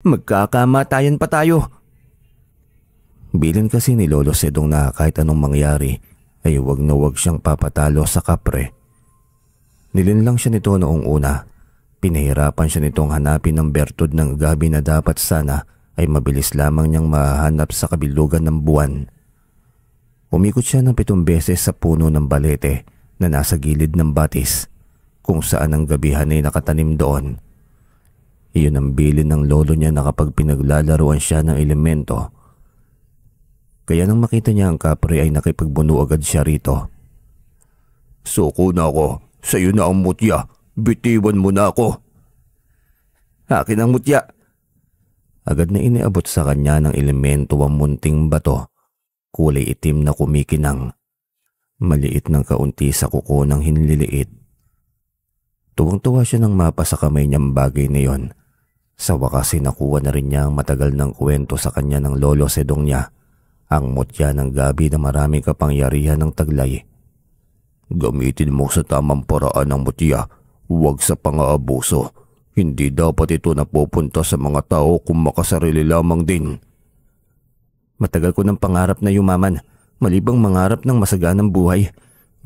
Magkakamatayan pa tayo. Bilin kasi ni Lolo Sedong na kahit anong mangyari ay wag na wag siyang papatalo sa kapre. Nilinlang siya nito noong una. Pinahirapan siya nitong hanapin ng bertud ng gabi na dapat sana ay mabilis lamang niyang mahanap sa kabilugan ng buwan. Umikot siya ng 7 beses sa puno ng balete na nasa gilid ng batis kung saan ang gabihan ay nakatanim doon. Iyon ang bilin ng lolo niya na kapag pinaglalaruan siya ng elemento. Kaya nang makita niya ang kapre ay nakipagbuno agad siya rito. "Suko na ako, sa'yo na ang mutya. Bitiwan mo na ako." "Akin ang mutya." Agad na iniabot sa kanya ng elemento ang munting bato, kulay itim na kumikinang. Maliit ng kaunti sa kuko ng hinliliit. Tuwang-tuwa siya nang mapa sa kamay niyang bagay na yon. Sa wakas ay nakuha na rin niya ang matagal ng kwento sa kanya ng Lolo Sedong niya, ang mutya ng gabi na maraming kapangyarihan ng taglay. "Gamitin mo sa tamang paraan ang mutya, huwag sa pang-aabuso. Hindi dapat ito napupunta sa mga tao kung makasarili lamang din." "Matagal ko ng pangarap na yumaman, malibang mangarap ng masaganang buhay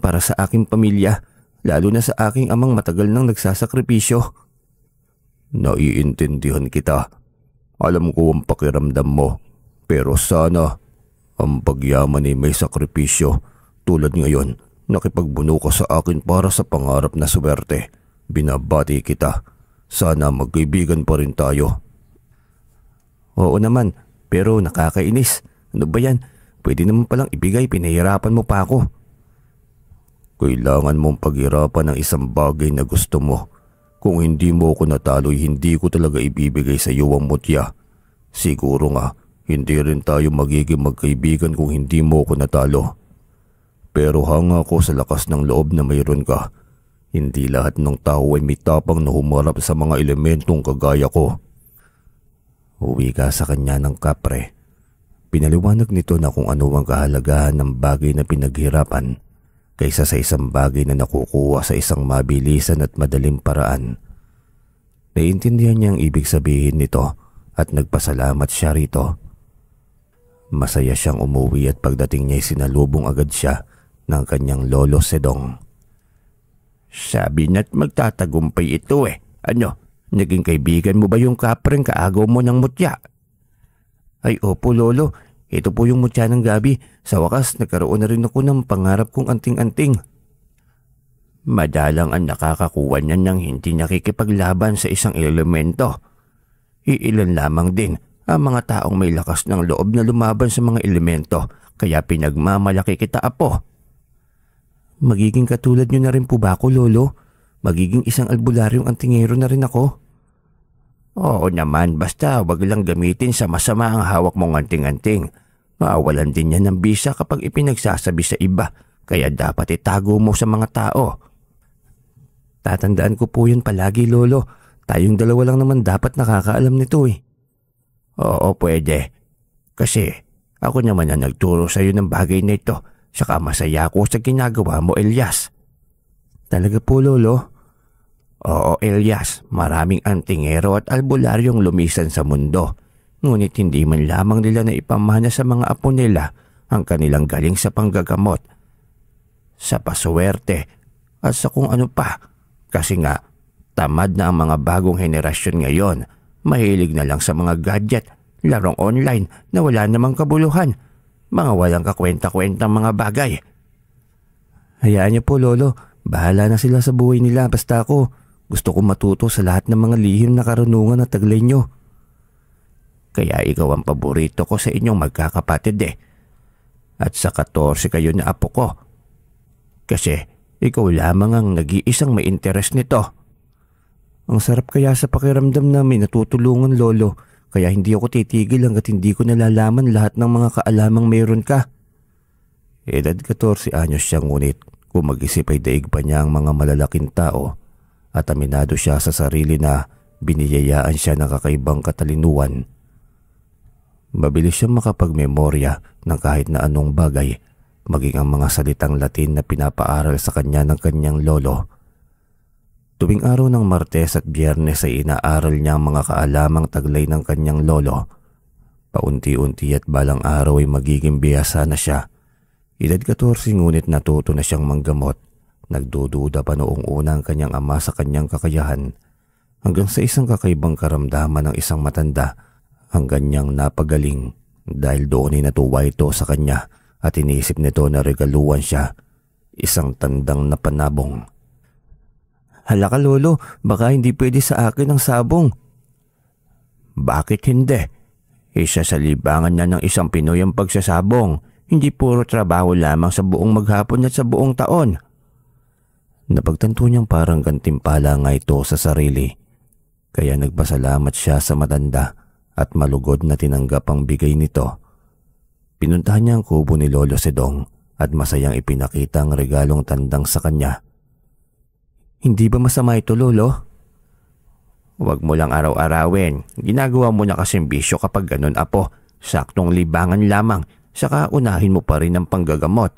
para sa aking pamilya, lalo na sa aking amang matagal nang nagsasakripisyo." "Naiintindihan kita. Alam ko ang pakiramdam mo. Pero sana ang pagyaman ay may sakripisyo. Tulad ngayon, nakipagbuno ka sa akin para sa pangarap na swerte. Binabati kita. Sana magkaibigan pa rin tayo." "Oo naman, pero nakakainis. Ano ba yan? Pwede naman palang ibigay, pinahirapan mo pa ako." "Kailangan mong paghirapan ng isang bagay na gusto mo. Kung hindi mo ako natalo'y hindi ko talaga ibibigay sa iyo ang mutya. Siguro nga, hindi rin tayo magiging magkaibigan kung hindi mo ako natalo. Pero hanga ko sa lakas ng loob na mayroon ka. Hindi lahat ng tao ay may tapang na humarap sa mga elementong kagaya ko." Uwi ka sa kanya ng kapre. Pinaliwanag nito na kung ano ang kahalagahan ng bagay na pinaghirapan kaysa sa isang bagay na nakukuha sa isang mabilisan at madaling paraan. Naiintindihan niya ang ibig sabihin nito at nagpasalamat siya rito. Masaya siyang umuwi at pagdating niya ay sinalubong agad siya ng kanyang Lolo Sedong. "Sabi na't magtatagumpay ito eh. Ano, naging kaibigan mo ba yung kapreng kaagaw mo ng mutya?" "Ay opo lolo, ito po yung mutya ng gabi. Sa wakas nagkaroon na rin ako ng pangarap kong anting-anting." "Madalang ang nakakakuha niyan ng hindi nakikipaglaban sa isang elemento. Iilan lamang din ang mga taong may lakas ng loob na lumaban sa mga elemento, kaya pinagmamalaki kita apo." "Magiging katulad niyo na rin po ba ako lolo? Magiging isang albularyong antingero na rin ako?" "Oo naman, basta wag lang gamitin sa masama ang hawak mong anting-anting. Mawawalan din yan ng bisa kapag ipinagsasabi sa iba, kaya dapat itago mo sa mga tao." "Tatandaan ko po yun palagi lolo. Tayong dalawa lang naman dapat nakakaalam nito eh." "Oo pwede. Kasi ako naman ang nagturo sa iyo ng bagay na ito, saka masaya ako sa ginagawa mo, Elias." "Talaga po lolo?" "Oo Elias, maraming antingero at albularyong lumisan sa mundo. Ngunit hindi man lamang nila na ipamana sa mga apo nila ang kanilang galing sa panggagamot, sa paswerte at sa kung ano pa. Kasi nga, tamad na ang mga bagong henerasyon ngayon. Mahilig na lang sa mga gadget, larong online na wala namang kabuluhan, mga walang kakwenta-kwentang mga bagay." "Hayaan niyo po lolo, bahala na sila sa buhay nila, basta ako gusto ko matuto sa lahat ng mga lihim na karunungan na taglay niyo." "Kaya ikaw ang paborito ko sa inyong magkakapatid eh. At sa 14 kayo na apo ko. Kasi ikaw lamang ang nag-iisang may interes nito." "Ang sarap kaya sa pakiramdam na may natutulungan lolo, kaya hindi ako titigil hanggat hindi ko nalalaman lahat ng mga kaalamang mayroon ka." Edad 14 anyos siya, ngunit kung mag-isip ay daig pa niya ang mga malalaking tao at aminado siya sa sarili na biniyayaan siya ng kakaibang katalinuhan. Mabilis siyang makapagmemorya ng kahit na anong bagay, maging ang mga salitang Latin na pinapaaral sa kanya ng kanyang lolo. Tuwing araw ng Martes at Biyernes ay inaaral niya ang mga kaalamang taglay ng kanyang lolo. Paunti-unti at balang araw ay magiging biyasa na siya. Edad 14 ngunit natuto na siyang manggamot. Nagdududa pa noong una ang kanyang ama sa kanyang kakayahan. Hanggang sa isang kakaibang karamdaman ng isang matanda ang kanyang napagaling. Dahil doon ay natuwa ito sa kanya at inisip nito na regaluhan siya. Isang tandang na panabong. "Hala ka lolo, baka hindi pwede sa akin ang sabong." "Bakit hindi? Isa sa libangan na ng isang Pinoy ang pagsasabong. Hindi puro trabaho lamang sa buong maghapon at sa buong taon." Napagtanto niyang parang gantimpala nga ito sa sarili. Kaya nagpasalamat siya sa matanda at malugod na tinanggap ang bigay nito. Pinuntahan niya ang kubo ni Lolo Sedong at masayang ipinakita ang regalong tandang sa kanya. "Hindi ba masama ito, Lolo?" "Huwag mo lang araw-arawin. Ginagawa mo na kasing bisyo kapag ganun, apo. Saktong libangan lamang, saka unahin mo pa rin ang panggagamot."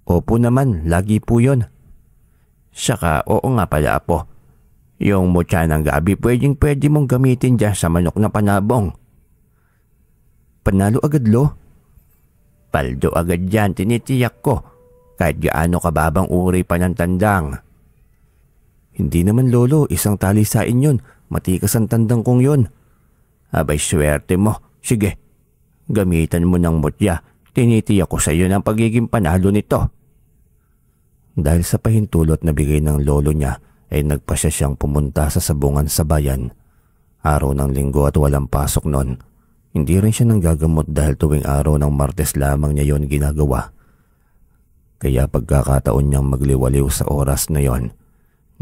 "Opo naman, lagi po yun." "Saka oo nga pala, apo. Yung mutya ng gabi pwede mong gamitin dyan sa manok na panabong." "Panalo agad, Lo?" "Paldo agad yan, tinitiyak ko. Kahit gaano kababang uri pa ng tandang." "Hindi naman, Lolo, isang talisain yun. Matikas ang tandang kong yun." "Abay, swerte mo. Sige, gamitan mo ng mutya. Tinitiyak ko sa iyo ng pagiging panalo nito." Dahil sa pahintulot na bigay ng lolo niya ay nagpasya siyang pumunta sa sabungan sa bayan. Araw ng linggo at walang pasok noon. Hindi rin siya nanggagamot dahil tuwing araw ng Martes lamang niya yon ginagawa. Kaya pagkakataon niyang magliwaliw sa oras na yon,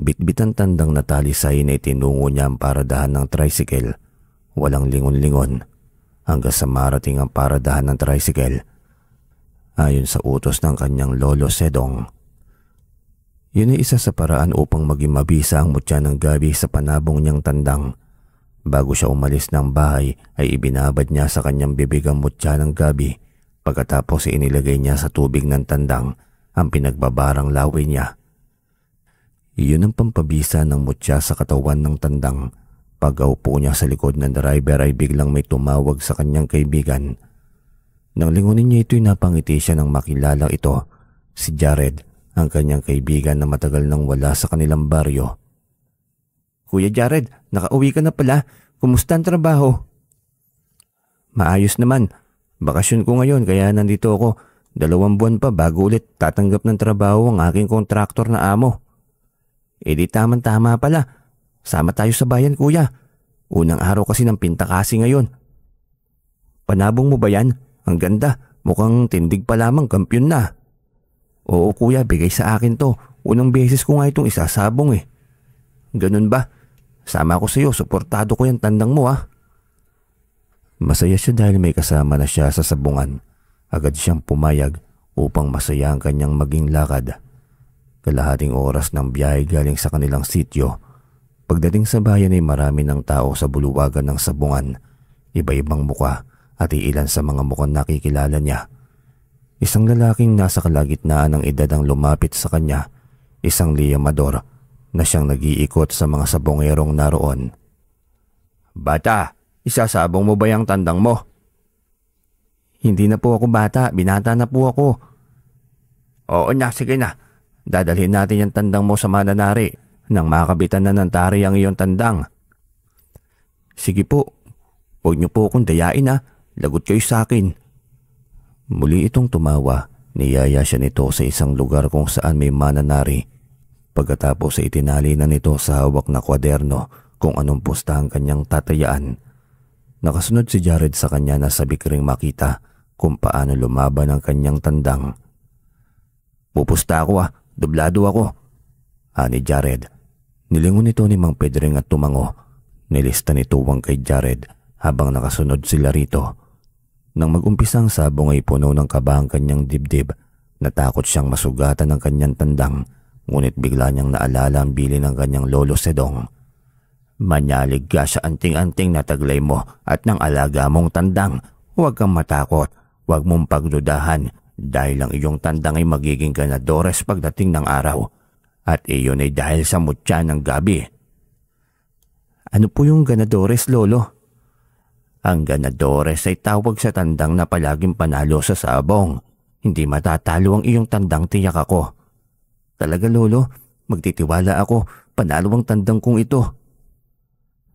bitbit ang tandang na talisay na itinungo niya ang paradahan ng tricycle. Walang lingon-lingon hanggang sa marating ang paradahan ng tricycle. Ayon sa utos ng kanyang Lolo Sedong, yun ay isa sa paraan upang maging mabisa ang mutya ng gabi sa panabong niyang tandang. Bago siya umalis ng bahay ay ibinabad niya sa kanyang bibig ang mutya ng gabi. Pagkatapos inilagay niya sa tubig ng tandang ang pinagbabarang lawi niya. Iyon ang pampabisa ng mutya sa katawan ng tandang. Pag-aupo niya sa likod ng driver ay biglang may tumawag sa kanyang kaibigan. Nang lingunin niya ito'y napangiti siya nang makilala ito, si Jared, ang kanyang kaibigan na matagal nang wala sa kanilang baryo. "Kuya Jared, nakauwi ka na pala. Kumusta ang trabaho?" "Maayos naman. Bakasyon ko ngayon kaya nandito ako. 2 buwan pa bago ulit tatanggap ng trabaho ang aking kontraktor na amo." "Eh di tama pala. Sama tayo sa bayan, kuya. Unang araw kasi ng pintakasi ngayon." "Panabong mo ba yan? Ang ganda. Mukhang tindig pa lamang, kampyon na." "Oo kuya, bigay sa akin to. Unang beses ko nga itong isasabong eh." "Ganun ba? Sama ako sa iyo, suportado ko yung tandang mo ah." Masaya siya dahil may kasama na siya sa sabungan. Agad siyang pumayag upang masaya ang kanyang maging lakad. Kalahating oras ng biyahe galing sa kanilang sityo. Pagdating sa bayan ay marami ng tao sa buluwagan ng sabungan. Iba-ibang muka at iilan sa mga mukhang nakikilala niya. Isang lalaking nasa kalagitnaan ng edad ang lumapit sa kanya, isang liyamador na siyang nag-iikot sa mga sabongerong naroon. "Bata, isasabong mo ba yung tandang mo?" "Hindi na po ako bata, binata na po ako." "Oo na, sige na. Dadalhin natin yung tandang mo sa mananari nang makabitan na ng tari ang iyong tandang." "Sige po, huwag niyo po akong dayain ah. Lagot kayo sa akin." Muli itong tumawa. Niyaya siya nito sa isang lugar kung saan may mananari. Pagkatapos ay itinali na nito sa hawak na kwaderno kung anong pusta ang kanyang tatayaan. Nakasunod si Jared sa kanya na sabik ring makita kung paano lumaban ang kanyang tandang. "Pupusta ako ah, dublado ako," ani Jared. Nilingon nito ni Mang Pedring at tumango. Nilista ni Tuwang kay Jared habang nakasunod sila rito. Nang mag-umpisa ang sabong ay puno ng kaba ang kanyang dibdib. Natakot siyang masugatan ng kanyang tandang, ngunit bigla niyang naalala ang bili ng kanyang Lolo Sedong. "Manyalig ka sa anting-anting na taglay mo at ng alaga mong tandang. Huwag kang matakot, huwag mong pagdudahan dahil ang iyong tandang ay magiging ganadores pagdating ng araw. At iyon ay dahil sa mutya ng gabi. Ano po yung ganadores, Lolo? Ang ganadores ay tawag sa tandang na palaging panalo sa sabong. Hindi matatalo ang iyong tandang, tiyak ako. Talaga, Lolo, magtitiwala ako, panalo ang tandang kong ito.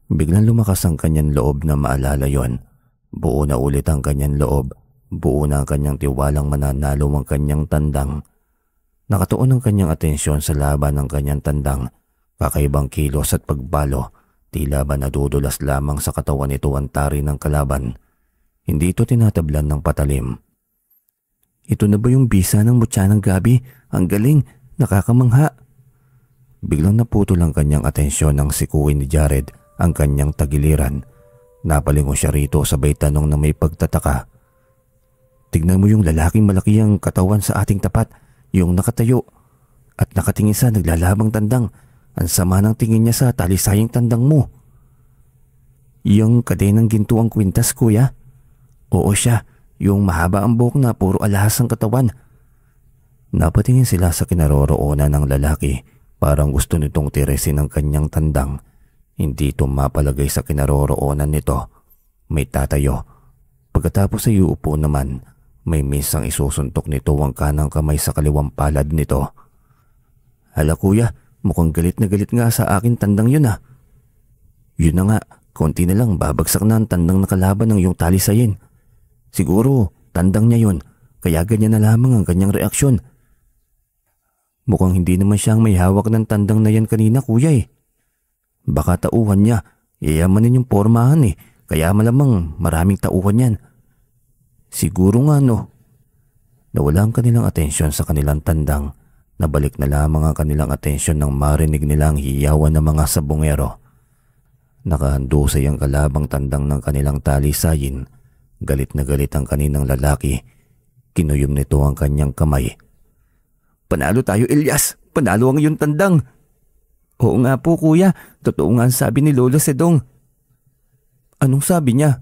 Biglang lumakas ang kanyang loob na maalala yon. Buo na ulit ang kanyang loob. Buo na ang kanyang tiwalang mananalo ang kanyang tandang. Nakatuon ang kanyang atensyon sa laban ng kanyang tandang. Kakaibang kilos at pagbalo. Tila ba nadudulas lamang sa katawan nito ang tari ng kalaban. Hindi ito tinatablan ng patalim. Ito na ba yung bisa ng mutya ng gabi? Ang galing, nakakamangha. Biglang naputol ang kanyang atensyon nang sikuin ni Jared ang kanyang tagiliran. Napalingon siya rito sabay tanong na may pagtataka. Tignan mo yung lalaking malaki ang katawan sa ating tapat, yung nakatayo at nakatingin sa naglalabang tandang. Ang sama ng tingin niya sa talisayang tandang mo. Yung kadenang ginto ang kwintas, kuya? Oo siya, yung mahaba ang buhok na puro alahas ang katawan. Napatingin sila sa kinaroroonan ng lalaki. Parang gusto nitong tiresin ang kanyang tandang. Hindi ito mapalagay sa kinaroroonan nito. May tatayo. Pagkatapos ay uupo naman, may minsang isusuntok nito ang kanang kamay sa kaliwang palad nito. Hala kuya, mukhang galit na galit nga sa akin tandang yun ah. Yun na nga, konti na lang babagsak na ang tandang nakalaban ng iyong talisayin. Siguro, tandang niya yun, kaya ganyan na lamang ang kanyang reaksyon. Mukhang hindi naman siyang may hawak ng tandang na yan kanina kuya eh. Baka tauhan niya, yayamanin yung pormahan eh, kaya malamang maraming tauhan yan. Siguro nga no. Nawala ang kanilang atensyon sa kanilang tandang. Nabalik na lamang ang kanilang atensyon nang marinig nilang hiyawan ng mga sabongero. Nakahandusay ang kalabang tandang ng kanilang talisayin. Galit na galit ang kaninang lalaki. Kinuyom nito ang kanyang kamay. Panalo tayo, Elias! Panalo ang iyong tandang! Oo nga po kuya, totoo nga ang sabi ni Lolo Sedong. Anong sabi niya?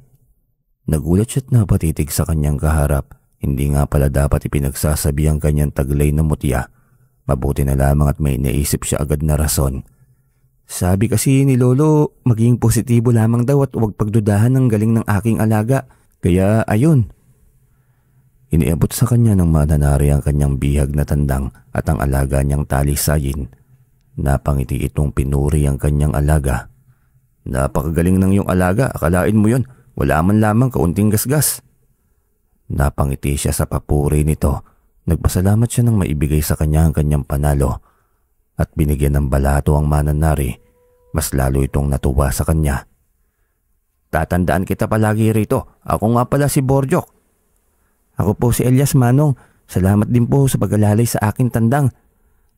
Nagulat siya't napatitig sa kanyang kaharap. Hindi nga pala dapat ipinagsasabi ang kanyang taglay na mutya. Mabuti na lamang at may naisip siya agad na rason. Sabi kasi ni Lolo, maging positibo lamang daw at huwag pagdudahan ng galing ng aking alaga. Kaya ayun. Iniabot sa kanya ng mananari ang kanyang bihag na tandang at ang alaga niyang talisayin. Napangiti itong pinuri ang kanyang alaga. Napakagaling ng iyong alaga, akalain mo yon, wala man lamang kaunting gasgas. Napangiti siya sa papuri nito. Nagpasalamat siya nang maibigay sa kanya ang kanyang panalo at binigyan ng balato ang mananari. Mas lalo itong natuwa sa kanya. Tatandaan kita palagi rito. Ako nga pala si Borjok. Ako po si Elias Manong. Salamat din po sa pag-alalay sa aking tandang.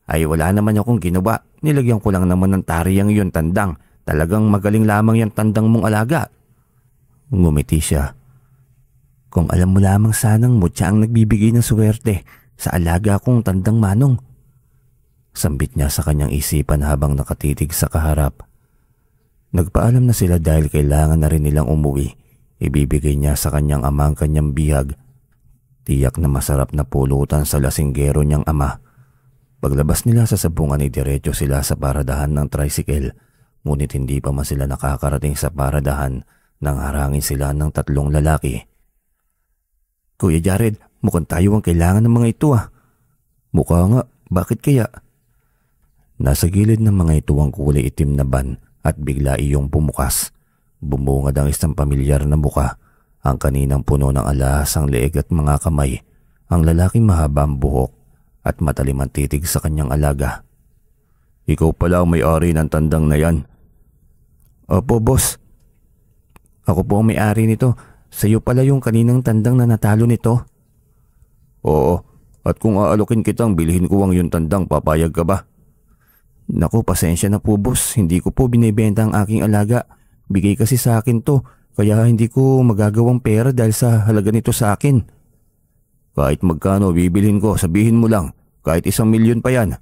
Ay wala naman akong ginawa. Nilagyan ko lang naman ng tari ang iyon tandang. Talagang magaling lamang yung tandang mong alaga. Ngumiti siya. Kung alam mo lamang sanang mutya ang nagbibigay ng swerte sa alaga kong tandang Manong. Sambit niya sa kanyang isipan habang nakatitig sa kaharap. Nagpaalam na sila dahil kailangan na rin nilang umuwi. Ibibigay niya sa kanyang ama ang kanyang bihag. Tiyak na masarap na pulutan sa lasinggero niyang ama. Paglabas nila sa sabungan ay diretso sila sa paradahan ng tricycle. Ngunit hindi pa man sila nakakarating sa paradahan nang harangin sila ng tatlong lalaki. Kuya Jared, mukhang tayo ang kailangan ng mga ito ah. Mukha nga, bakit kaya? Nasa gilid ng mga ito ang kulay itim na van at bigla iyong bumukas. Bumungad ang isang pamilyar na muka. Ang kaninang puno ng alahas ang leeg at mga kamay. Ang lalaking mahaba ang buhok at matalim ang titig sa kanyang alaga. Ikaw pala ang may-ari ng tandang na yan. Opo, boss. Ako po ang may-ari nito. Sa'yo pala yung kaninang tandang na natalo nito. Oo, at kung aalokin kitang bilhin ko ang yung tandang, papayag ka ba? Naku, pasensya na po boss. Hindi ko po binibenta ang aking alaga. Bigay kasi sa akin to. Kaya hindi ko magagawang pera dahil sa halaga nito sa akin. Kahit magkano bibilhin ko, sabihin mo lang. Kahit 1,000,000 pa yan.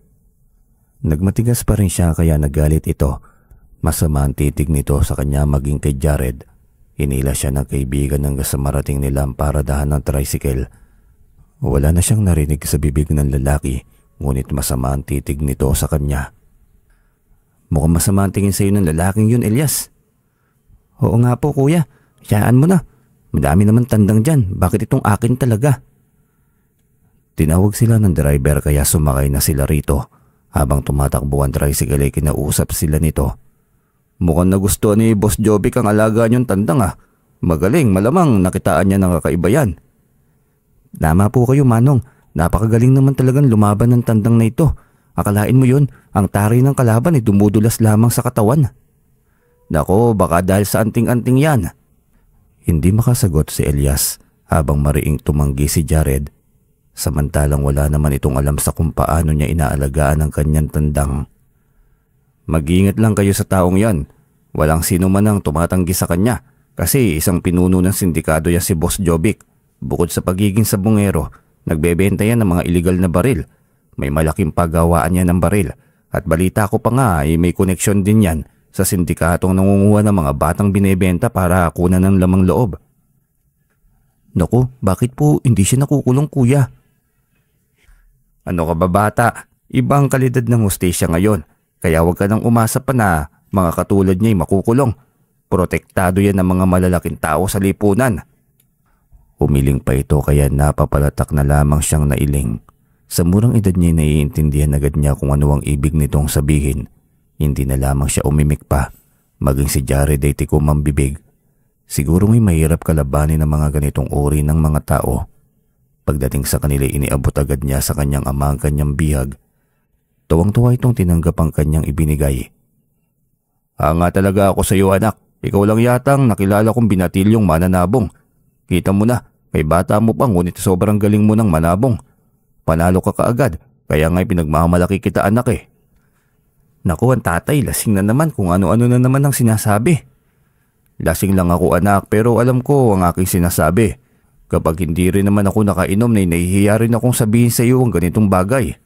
Nagmatigas pa rin siya kaya nagalit ito. Masama ang titig nito sa kanya maging kay Jared. Hinila siya ng kaibigan hanggang sa marating nila ang paradahan ng tricycle. Wala na siyang narinig sa bibig ng lalaki ngunit masama ang titig nito sa kanya. Mukhang masama ang tingin sa iyo ng lalaking yun, Elias. Oo nga po kuya, hayaan mo na. Madami naman tandang dyan, bakit itong akin talaga? Tinawag sila ng driver kaya sumakay na sila rito. Habang tumatakbo ang tricycle ay kinausap sila nito. Mukhang nagustuhan ni Boss Jovic ang alaga niyong tandang ah. Magaling, malamang nakitaan niya ng kakaiba yan. Tama po kayo Manong, napakagaling naman talagang lumaban ng tandang na ito. Akalain mo yun, ang tari ng kalaban ay dumudulas lamang sa katawan. Nako, baka dahil sa anting-anting yan. Hindi makasagot si Elias habang mariing tumanggi si Jared. Samantalang wala naman itong alam sa kung paano niya inaalagaan ang kanyang tandang. Mag-iingat lang kayo sa taong yan. Walang sino man ang tumatanggi sa kanya kasi isang pinuno ng sindikado yan si Boss Jovic. Bukod sa pagiging sabungero, nagbebenta yan ng mga iligal na baril. May malaking paggawaan yan ng baril at balita ko pa nga ay may koneksyon din yan sa sindikatong nangunguha ng mga batang binebenta para kunan ng lamang loob. Naku, bakit po hindi siya nakukulong kuya? Ano ka ba bata? Ibang kalidad ng hostesya ngayon. Kaya huwag ka nang umasa pa na mga katulad niya ay makukulong. Protektado yan ng mga malalaking tao sa lipunan. Umiling pa ito kaya napapalatak na lamang siyang nailing. Sa murang edad niya naiintindihan agad niya kung ano ang ibig nitong sabihin. Hindi na lamang siya umimik pa. Maging si Jared ay tikom ang bibig. Siguro may mahirap kalabanin ng mga ganitong uri ng mga tao. Pagdating sa kanila iniabot agad niya sa kanyang ama ang kanyang bihag. Tuwang-tuwa itong tinanggap ang kanyang ibinigay. Nga talaga ako sa iyo anak. Ikaw lang yatang nakilala kong binatilyong mananabong. Kita mo na, may bata mo pa ngunit sobrang galing mo ng manabong. Panalo ka kaagad, kaya nga'y pinagmamalaki kita anak eh. Naku, ang tatay, lasing na naman kung ano-ano na naman ang sinasabi. Lasing lang ako anak pero alam ko ang aking sinasabi. Kapag hindi rin naman ako nakainom na nahihiya rin akong sabihin sa iyo ang ganitong bagay.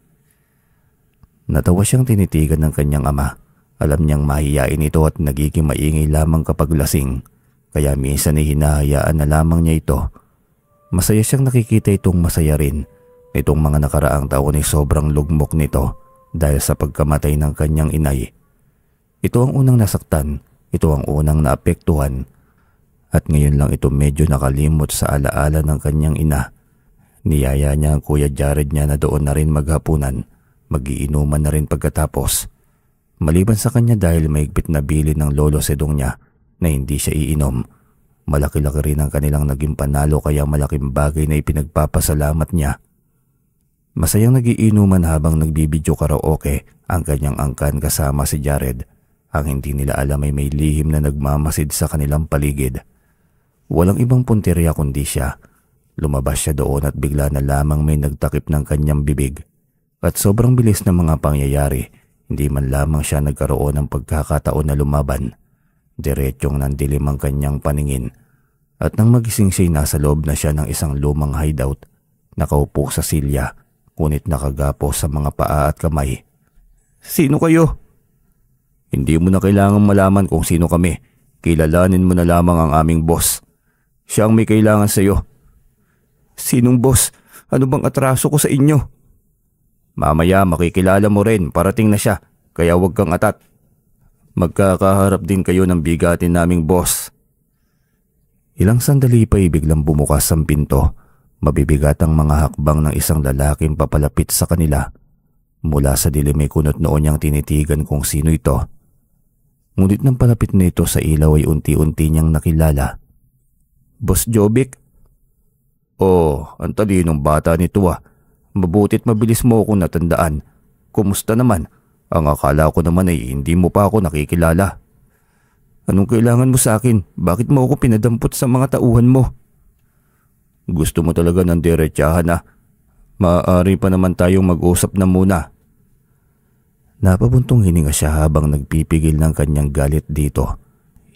Natawa siyang tinitigan ng kanyang ama. Alam niyang mahihiyain ito at nagiging maingay lamang kapag lasing. Kaya minsan ay hinahayaan na lamang niya ito. Masaya siyang nakikita itong masaya rin. Itong mga nakaraang taon ay sobrang lugmok nito dahil sa pagkamatay ng kanyang inay. Ito ang unang nasaktan. Ito ang unang naapektuhan. At ngayon lang ito medyo nakalimot sa alaala ng kanyang ina. Niyaya niya ang kuya Jared niya na doon na rin maghapunan. Magiinuman na rin pagkatapos. Maliban sa kanya dahil maigpit na bili ng lolo sedong niya na hindi siya iinom. Malaki-laki rin ang kanilang naging panalo kaya malaking bagay na ipinagpapasalamat niya. Masayang nagiinuman habang nagbibidyo karaoke ang kanyang angkan kasama si Jared. Ang hindi nila alam ay may lihim na nagmamasid sa kanilang paligid. Walang ibang punteriya kundi siya. Lumabas siya doon at bigla na lamang may nagtakip ng kanyang bibig. At sobrang bilis ng mga pangyayari, hindi man lamang siya nagkaroon ng pagkakataon na lumaban. Diretsyong nandilim ang kanyang paningin. At nang magising siya'y nasa loob na siya ng isang lumang hideout. Nakaupo sa silya, ngunit nakagapo sa mga paa at kamay. Sino kayo? Hindi mo na kailangang malaman kung sino kami. Kilalanin mo na lamang ang aming boss. Siya ang may kailangan sa iyo. Sinong boss? Ano bang atraso ko sa inyo? Mamaya makikilala mo rin, parating na siya. Kaya huwag kang atat. Magkakaharap din kayo ng bigatin naming boss. Ilang sandali pa biglang bumukas ang pinto. Mabibigat ang mga hakbang ng isang lalaking papalapit sa kanila. Mula sa dilim ay kunot noon niyang tinitigan kung sino ito. Ngunit nang palapit na ito sa ilaw ay unti-unti niyang nakilala. Boss Jovic? Oh, ang talinong bata nito ah. Mabutit mabilis mo akong natandaan. Kumusta naman? Ang akala ko naman ay hindi mo pa ako nakikilala. Anong kailangan mo sa akin? Bakit mo ako pinadampot sa mga tauhan mo? Gusto mo talaga ng diretsahan ah. Maaari pa naman tayong mag-usap na muna. Napabuntong hininga siya habang nagpipigil ng kanyang galit dito.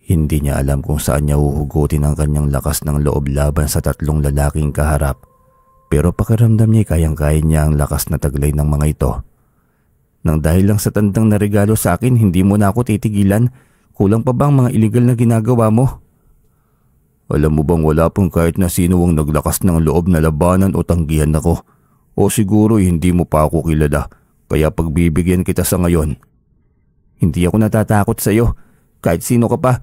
Hindi niya alam kung saan niya huhugutin ang kanyang lakas ng loob laban sa tatlong lalaking kaharap. Pero pakiramdam niya kayang-kaya niya ang lakas na taglay ng mga ito. Nang dahil lang sa tandang na regalo sa akin, hindi mo na ako titigilan. Kulang pa bang mga iligal na ginagawa mo? Alam mo bang wala pong kahit na sino ang naglakas ng loob na labanan o tanggihan ako? O siguro hindi mo pa ako kilala, kaya pagbibigyan kita sa ngayon. Hindi ako natatakot sa iyo, kahit sino ka pa.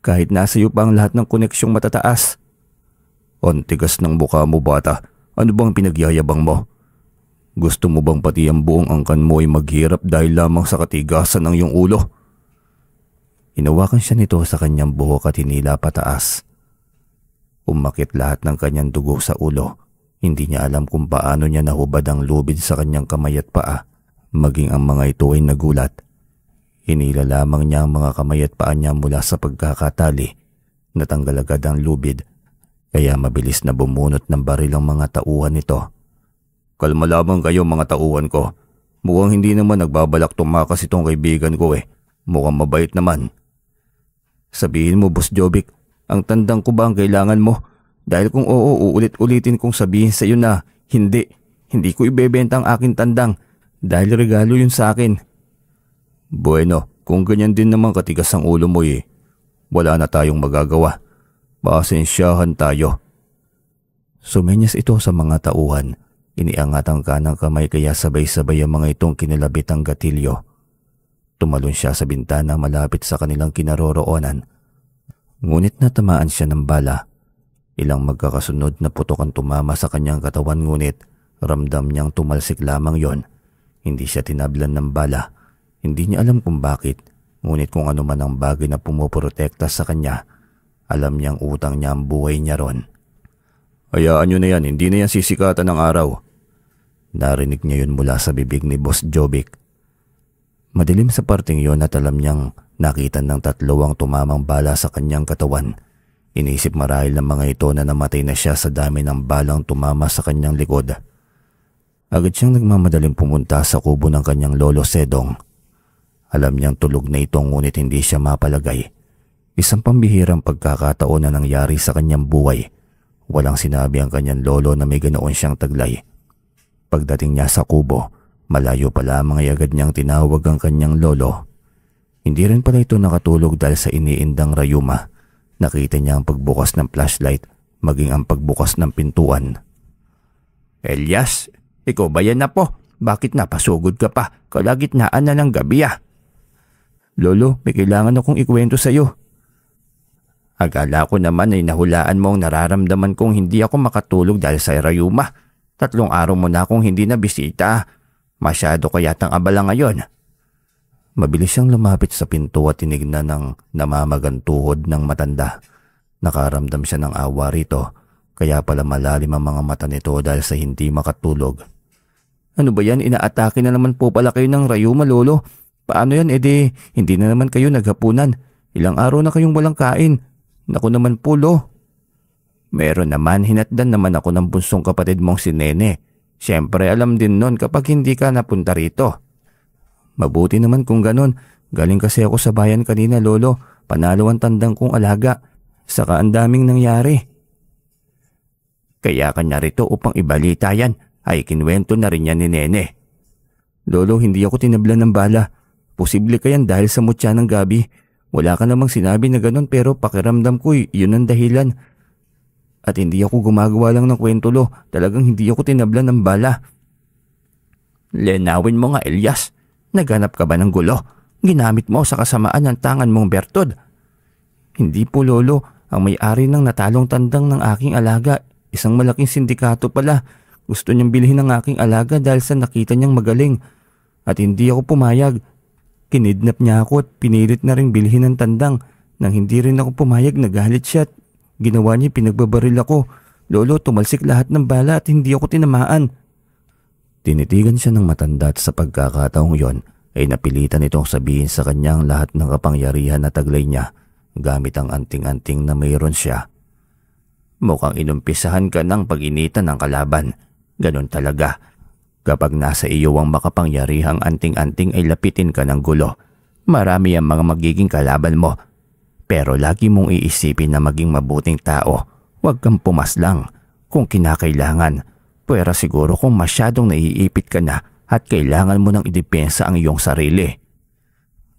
Kahit nasa iyo pa ang lahat ng koneksyong matataas. Ang tigas ng mukha mo, bata. Ano bang pinagyayabang mo? Gusto mo bang pati ang buong angkan mo ay maghirap dahil lamang sa katigasan ng iyong ulo? Hinawakan siya nito sa kanyang buhok at hinila pataas. Umakit lahat ng kanyang dugo sa ulo. Hindi niya alam kung paano niya nahubad ang lubid sa kanyang kamay at paa. Maging ang mga ito ay nagulat. Hinila lamang niya ang mga kamay at paa niya mula sa pagkakatali. Natanggal agad ang lubid. Kaya mabilis na bumunot ng baril ang mga tauhan nito. Kalma lamang kayo mga tauhan ko. Mukhang hindi naman nagbabalak tumakas itong kaibigan ko eh. Mukhang mabait naman. Sabihin mo, Boss Jovic, ang tandang ko ba ang kailangan mo? Dahil kung oo, uulit-ulitin kong sabihin sa iyo na hindi ko ibebenta ang aking tandang dahil regalo yun sa akin. Bueno, kung ganyan din naman katigas ang ulo mo eh, wala na tayong magagawa. Pasensyahan tayo. Sumenyas ito sa mga tauhan. Iniangat ang kanang kamay kaya sabay-sabay ang mga itong kinalabit ang gatilyo. Tumalon siya sa bintana malapit sa kanilang kinaroroonan. Ngunit natamaan siya ng bala. Ilang magkakasunod na putok ang tumama sa kanyang katawan ngunit ramdam niyang tumalsik lamang yon. Hindi siya tinablan ng bala. Hindi niya alam kung bakit. Ngunit kung ano man ang bagay na pumoprotekta sa kanya, alam niyang utang niya ang buhay niya ron. Hayaan niyo na yan, hindi na yan sisikatan ng araw. Narinig niya yun mula sa bibig ni Boss Jovic. Madilim sa parting yon at alam niyang nakita ng tatlo ang tumamang bala sa kanyang katawan. Inisip marahil ng mga ito na namatay na siya sa dami ng balang tumama sa kanyang likod. Agad siyang nagmamadaling pumunta sa kubo ng kanyang lolo Sedong. Alam niyang tulog na ito ngunit hindi siya mapalagay. Isang pambihirang pagkakataon na nangyari sa kanyang buhay. Walang sinabi ang kanyang lolo na may ganoon siyang taglay. Pagdating niya sa kubo, malayo pa lamang ay agad niyang tinawag ang kanyang lolo. Hindi rin pala ito nakatulog dahil sa iniindang rayuma. Nakita niya ang pagbukas ng flashlight, maging ang pagbukas ng pintuan. Elias, ikaw ba yan na po? Bakit napasugod ka pa? Kalagitnaan na ng gabi ah. Lolo, may kailangan akong ikwento sa iyo. Akala ko naman ay nahulaan mo ang nararamdaman kong hindi ako makatulog dahil sa rayuma. 3 araw mo na akong hindi na bisita. Masyado ka yatang abala ngayon. Mabilis siyang lumapit sa pinto at tinignan ng namamagang tuhod ng matanda. Nakaramdam siya ng awa rito, kaya pala malalim ang mga mata nito dahil sa hindi makatulog. Ano ba yan? Inaatake na naman po pala kayo ng rayuma, lolo. Paano yan? Hindi na naman kayo naghapunan. Ilang araw na kayong walang kain. Naku naman po, lo. Meron naman, hinatdan naman ako ng bunsong kapatid mong si Nene. Siyempre alam din nun kapag hindi ka napunta rito. Mabuti naman kung ganon. Galing kasi ako sa bayan kanina, lolo. Panalo ang tandang kong alaga. Saka ang daming nangyari. Kaya ka narito upang ibalita yan. Ay kinwento na rin yan ni Nene. Lolo, hindi ako tinablan ng bala. Posible ka yan dahil sa mutya ng gabi. Wala ka namang sinabi na ganon pero pakiramdam ko yun ang dahilan. At hindi ako gumagawa lang ng kwento, lo. Talagang hindi ako tinablan ng bala. Lenawin mo nga, Elias. Naghanap ka ba ng gulo? Ginamit mo sa kasamaan ng tangan mong Bertod. Hindi po, lolo. Ang may-ari ng natalong tandang ng aking alaga. Isang malaking sindikato pala. Gusto niyang bilhin ng aking alaga dahil sa nakita niyang magaling. At hindi ako pumayag. Kinidnap niya ako at pinilit na ring bilhin ng tandang. Nang hindi rin ako pumayag, nagalit siya at ginawa niya pinagbabaril ako. Lolo, tumalsik lahat ng bala at hindi ako tinamaan. Tinitigan siya ng matanda at sa pagkakataong yon ay napilitan itong sabihin sa kanyang lahat ng kapangyarihan na taglay niya gamit ang anting-anting na mayroon siya. Mukhang inumpisahan ka ng pag-initan ng kalaban. Ganon talaga. Kapag nasa iyo ang makapangyarihang anting-anting ay lapitin ka ng gulo. Marami ang mga magiging kalaban mo. Pero lagi mong iisipin na maging mabuting tao. Huwag kang pumaslang. Kung kinakailangan, pwera siguro kung masyadong naiipit ka na at kailangan mo nang idepensa ang iyong sarili.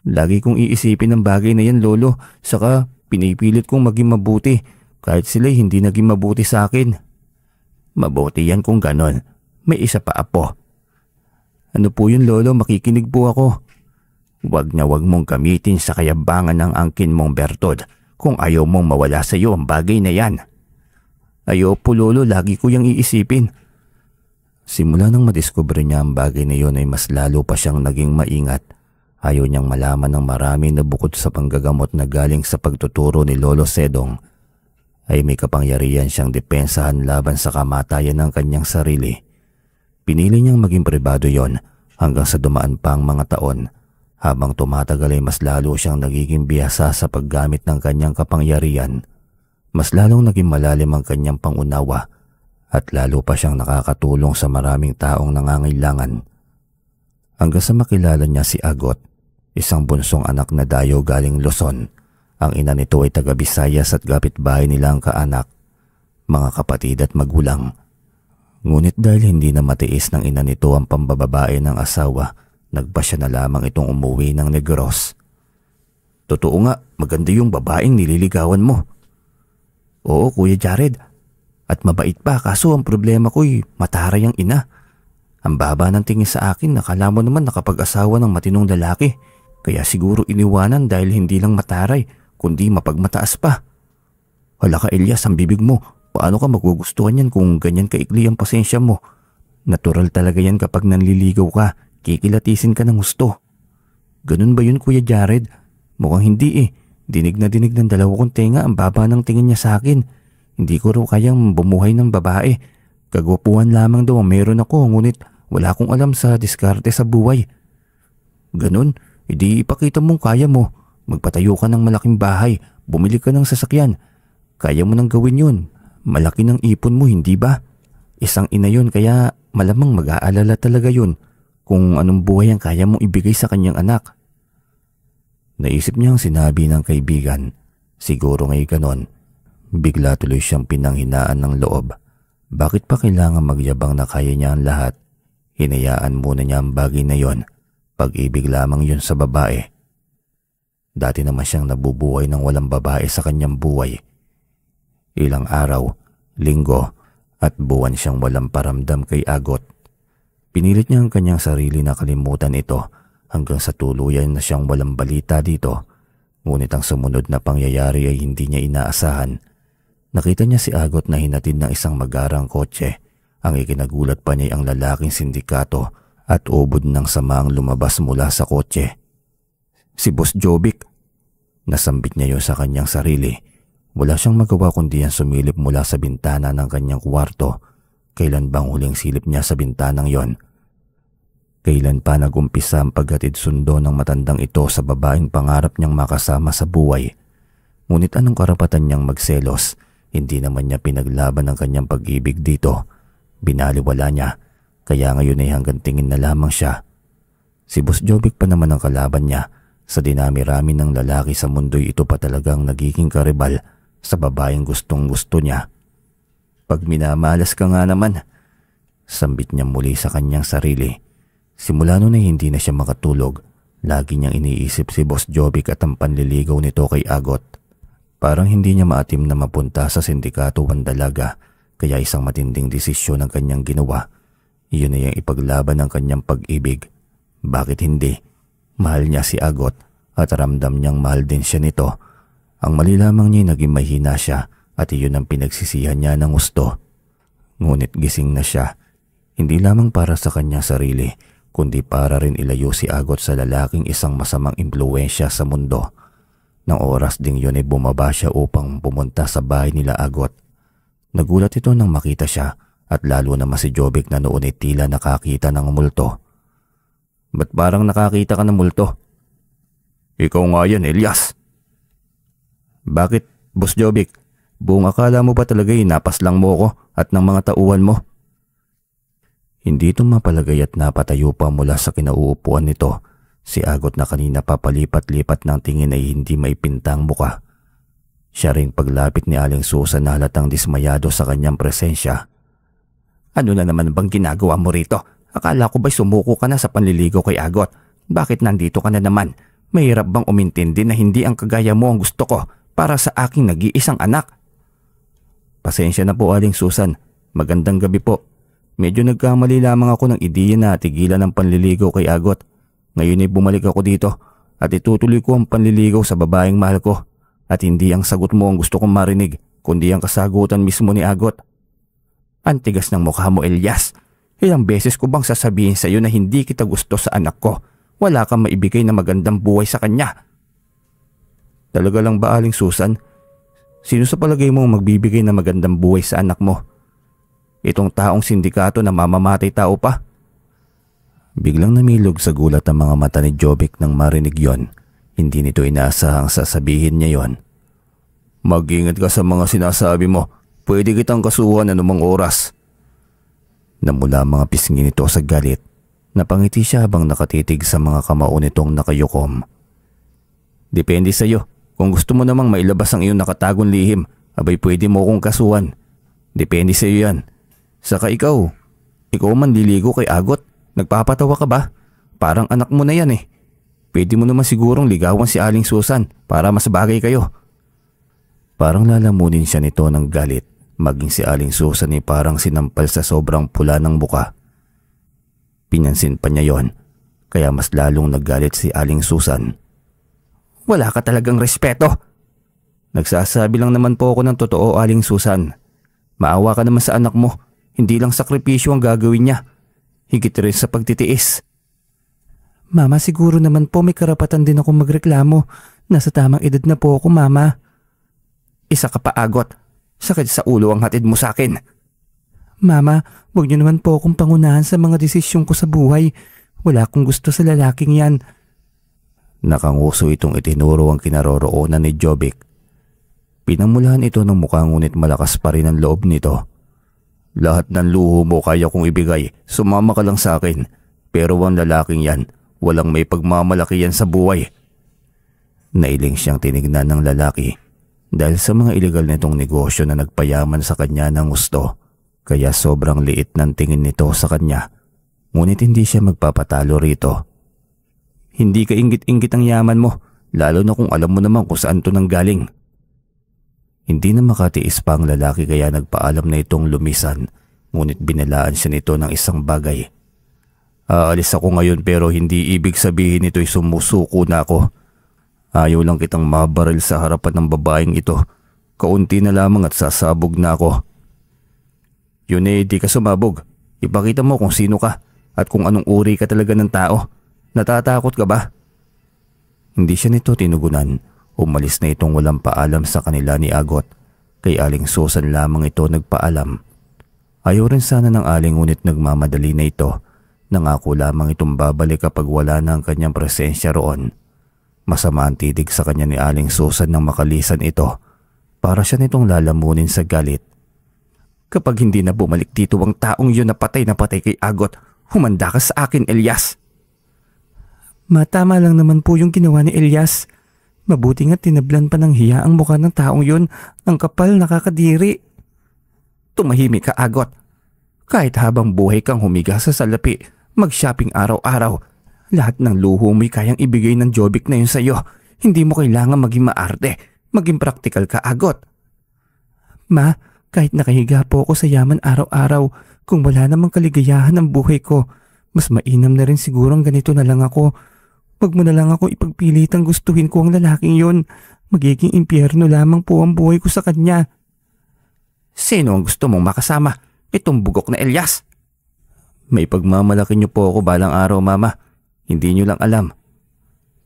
Lagi kong iisipin ang bagay na yan, lolo. Saka pinipilit kong maging mabuti kahit sila'y hindi naging mabuti sa akin. Mabuti yan kung ganon. may isa pa apo. Ano po yun lolo, makikinig po ako. Wag na wag mong gamitin sa kayabangan ng angkin mong Bertod kung ayaw mong mawala sa iyo ang bagay na yan. Ayaw po lolo, lagi ko yung iisipin. Simula nang madiskubre niya ang bagay na yun ay mas lalo pa siyang naging maingat. Ayaw niyang malaman ng marami na bukod sa panggagamot na galing sa pagtuturo ni Lolo Sedong, ay may kapangyarihan siyang depensahan laban sa kamatayan ng kanyang sarili. Pinili niyang maging pribado yon hanggang sa dumaan pa ang mga taon. Habang tumatagal ay mas lalo siyang nagiging bihasa sa paggamit ng kanyang kapangyarihan. Mas lalong naging malalim ang kanyang pangunawa at lalo pa siyang nakakatulong sa maraming taong nangangailangan. Hanggang sa makilala niya si Agot, isang bunsong anak na dayo galing Luzon. Ang ina nito ay taga Visayas at kapitbahay nilang kaanak, mga kapatid at magulang. Ngunit dahil hindi na matiis ng ina nito ang pambababae ng asawa, nagpasya na lamang itong umuwi ng Negros. Totoo nga, maganda yung babaeng nililigawan mo. Oo, Kuya Jared. At mabait pa, kaso ang problema ko'y mataray ang ina. Ang baba ng tingin sa akin, nakala mo naman nakapag-asawa ng matinong lalaki. Kaya siguro iniwanan dahil hindi lang mataray, kundi mapagmataas pa. Hala ka Elias, ang bibig mo. Paano ka magugustuhan yan kung ganyan kaikli ang pasensya mo? Natural talaga yan kapag nanliligaw ka. Kikilatisin ka ng gusto. Ganun ba yun Kuya Jared? Mukhang hindi eh. Dinig na dinig ng dalawa kong tenga ang baba ng tingin niya sa akin. Hindi ko raw kayang bumuhay ng babae. Kagwapuhan lamang daw ang meron ako, ngunit wala akong alam sa diskarte sa buhay. Ganun, hindi ipakita mong kaya mo. Magpatayo ka ng malaking bahay, bumili ka ng sasakyan. Kaya mo nang gawin yun. Malaki ng ipon mo, hindi ba? Isang ina yun, kaya malamang mag-aalala talaga yun kung anong buhay ang kaya mong ibigay sa kanyang anak. Naisip niyang sinabi ng kaibigan. Siguro ngay ganon. Bigla tuloy siyang pinanghinaan ng loob. Bakit pa kailangan magyabang na kaya niya ang lahat? Hinayaan muna niya ang bagay na yon. Pag-ibig lamang yun sa babae. Dati naman siyang nabubuhay ng walang babae sa kanyang buhay. Ilang araw, linggo, at buwan siyang walang paramdam kay Agot. Pinilit niya ang kanyang sarili na kalimutan ito hanggang sa tuluyan na siyang walang balita dito. Ngunit ang sumunod na pangyayari ay hindi niya inaasahan. Nakita niya si Agot na hinatid ng isang magarang kotse. Ang ikinagulat pa niya ang lalaking sindikato at ubod ng samaang lumabas mula sa kotse. Si Boss Jovic. Nasambit niya yun sa kanyang sarili. Wala siyang magawa kundi ang sumilip mula sa bintana ng kanyang kwarto. Kailan bang huling silip niya sa bintanang yon? Kailan pa nagumpisa ang paghatid sundo ng matandang ito sa babaeng pangarap niyang makasama sa buhay? Ngunit anong karapatan niyang magselos? Hindi naman niya pinaglaban ang kanyang pag-ibig dito. Binaliwala niya, kaya ngayon ay hanggang tingin na lamang siya. Si Boss Jovic pa naman ang kalaban niya. Sa dinami-rami ng lalaki sa mundo'y ito pa talagang nagiging karibal sa babaeng gustong-gusto niya. Pag minamalas ka nga naman, sambit niya muli sa kanyang sarili. Simula noon ay hindi na siya makatulog. Lagi niyang iniisip si Boss Jovic at ang panliligaw nito kay Agot. Parang hindi niya maatim na mapunta sa sindikato Wandalaga, kaya isang matinding desisyon ang kanyang ginawa. Iyon ay ang ipaglaban ng kanyang pag-ibig. Bakit hindi? Mahal niya si Agot at ramdam niyang mahal din siya nito. Ang mali lamang niya naging mahina siya at iyon ang pinagsisihan niya ng gusto. Ngunit gising na siya, hindi lamang para sa kanyang sarili, kundi para rin ilayo si Agot sa lalaking isang masamang impluwensya sa mundo. Nang oras ding yun ay bumaba siya upang pumunta sa bahay nila Agot. Nagulat ito nang makita siya at lalo naman si Jovic na noon ay tila nakakita ng multo. Ba't parang nakakita ka ng multo? Ikaw nga yan, Elias. Bakit, Boss Jovic? Buong akala mo ba talaga napas lang mo ko at ng mga tauhan mo? Hindi ito mapalagay at napatayo pa mula sa kinauupuan nito. Si Agot na kanina papalipat-lipat ng tingin ay hindi maipintang muka. Siya ring paglapit ni Aling Susan na halatang dismayado sa kanyang presensya. Ano na naman bang ginagawa mo rito? Akala ko ba'y sumuko ka na sa panliligaw kay Agot? Bakit nandito ka na naman? Mahirap bang umintindi na hindi ang kagaya mo ang gusto ko para sa aking nag-iisang anak? Pasensya na po Aling Susan. Magandang gabi po. Medyo nagkamali lamang ako ng ideya na tigilan ang panliligaw kay Agot. Ngayon ay bumalik ako dito at itutuloy ko ang panliligaw sa babaeng mahal ko. At hindi ang sagot mo ang gusto kong marinig, kundi ang kasagutan mismo ni Agot. Ang tigas ng mukha mo, Elias. Ilang beses ko bang sasabihin sa iyo na hindi kita gusto sa anak ko? Wala kang maibigay na magandang buhay sa kanya. Talaga lang ba, Aling Susan? Sino sa palagay mo magbibigay na magandang buhay sa anak mo? Itong taong sindikato na mamamatay tao pa? Biglang namilog sa gulat ang mga mata ni Jovic nang marinig yon. Hindi nito inaasahang sasabihin niya yon. Mag-ingat ka sa mga sinasabi mo. Pwede kitang kasuhan anumang oras. Namula ang mga pisngi nito sa galit. Napangiti siya habang nakatitig sa mga kamao nitong nakayukom. Depende sa iyo. Kung gusto mo namang mailabas ang iyong nakatagong lihim, abay pwede mo akong kasuhan. Depende sa iyo yan. Saka ikaw man liligo kay Agot. Nagpapatawa ka ba? Parang anak mo na yan eh. Pwede mo naman sigurong ligawan si Aling Susan para mas bagay kayo. Parang lalamunin siya nito ng galit. Maging si Aling Susan ay parang sinampal sa sobrang pula ng buka. Pinansin pa niya yon, kaya mas lalong naggalit si Aling Susan. Wala ka talagang respeto. Nagsasabi lang naman po ako ng totoo, Aling Susan. Maawa ka naman sa anak mo. Hindi lang sakripisyo ang gagawin niya. Higit rin sa pagtitiis. Mama, siguro naman po may karapatan din ako magreklamo. Nasa tamang edad na po ako, Mama. Isa ka pa, Agot. Sakit sa ulo ang hatid mo sa akin. Mama, huwag niyo naman po akong pangunahan sa mga desisyon ko sa buhay. Wala akong gusto sa lalaking yan. Nakanguso itong itinuro ang kinaroroonan ni Jovic. Pinamulahan ito ng mukha ngunit malakas pa rin ang loob nito. Lahat ng luho mo kaya kong ibigay, sumama ka lang sa akin. Pero ang lalaking yan, walang may pagmamalaki yan sa buhay. Nailing siyang tinignan ng lalaki. Dahil sa mga ilegal nitong negosyo na nagpayaman sa kanya ng gusto, kaya sobrang liit ng tingin nito sa kanya. Ngunit hindi siya magpapatalo rito. Hindi ka inggit-inggit ang yaman mo, lalo na kung alam mo naman kung saan to nanggaling. Hindi na makatiis pa ang lalaki kaya nagpaalam na itong lumisan, ngunit binalaan siya nito ng isang bagay. Aalis ako ngayon pero hindi ibig sabihin ito'y sumusuko na ako. Ayaw lang kitang mabaril sa harapan ng babaeng ito. Kaunti na lamang at sasabog na ako. Yun eh, di ka sumabog. Ipakita mo kung sino ka at kung anong uri ka talaga ng tao. Natatakot ka ba? Hindi siya nito tinugunan. Umalis na itong walang paalam sa kanila ni Agot. Kay Aling Susan lamang ito nagpaalam. Ayaw rin sana ng Aling ngunit nagmamadali na ito. Nangako lamang itong babalik kapag wala na ang kanyang presensya roon. Masama ang titig sa kanya ni Aling Susan nang makalisan ito. Para siya nitong lalamunin sa galit. Kapag hindi na bumalik dito ang taong yun na patay kay Agot, humanda ka sa akin, Elias. Matama lang naman po yung ginawa ni Elias. Mabuti nga tinablan pa ng hiya ang mukha ng taong yun. Ang kapal, nakakadiri. Tumahimik ka, Agot. Kahit habang buhay kang humiga sa salapi, mag-shopping araw-araw. Lahat ng luho mo'y kayang ibigay ng Jovic na yun sa'yo. Hindi mo kailangan maging maarte. Maging praktikal ka, Agot. Ma, kahit nakahiga po ako sa yaman araw-araw, kung wala namang kaligayahan ng buhay ko, mas mainam na rin sigurong ganito na lang ako. Wag mo na lang ako ipagpilitang gustuhin ko ang lalaking yon. Magiging impyerno lamang po ang buhay ko sa kanya. Sino ang gusto mong makasama? Itong bugok na Elias. May pagmamalaki niyo po ako balang araw, Mama. Hindi niyo lang alam.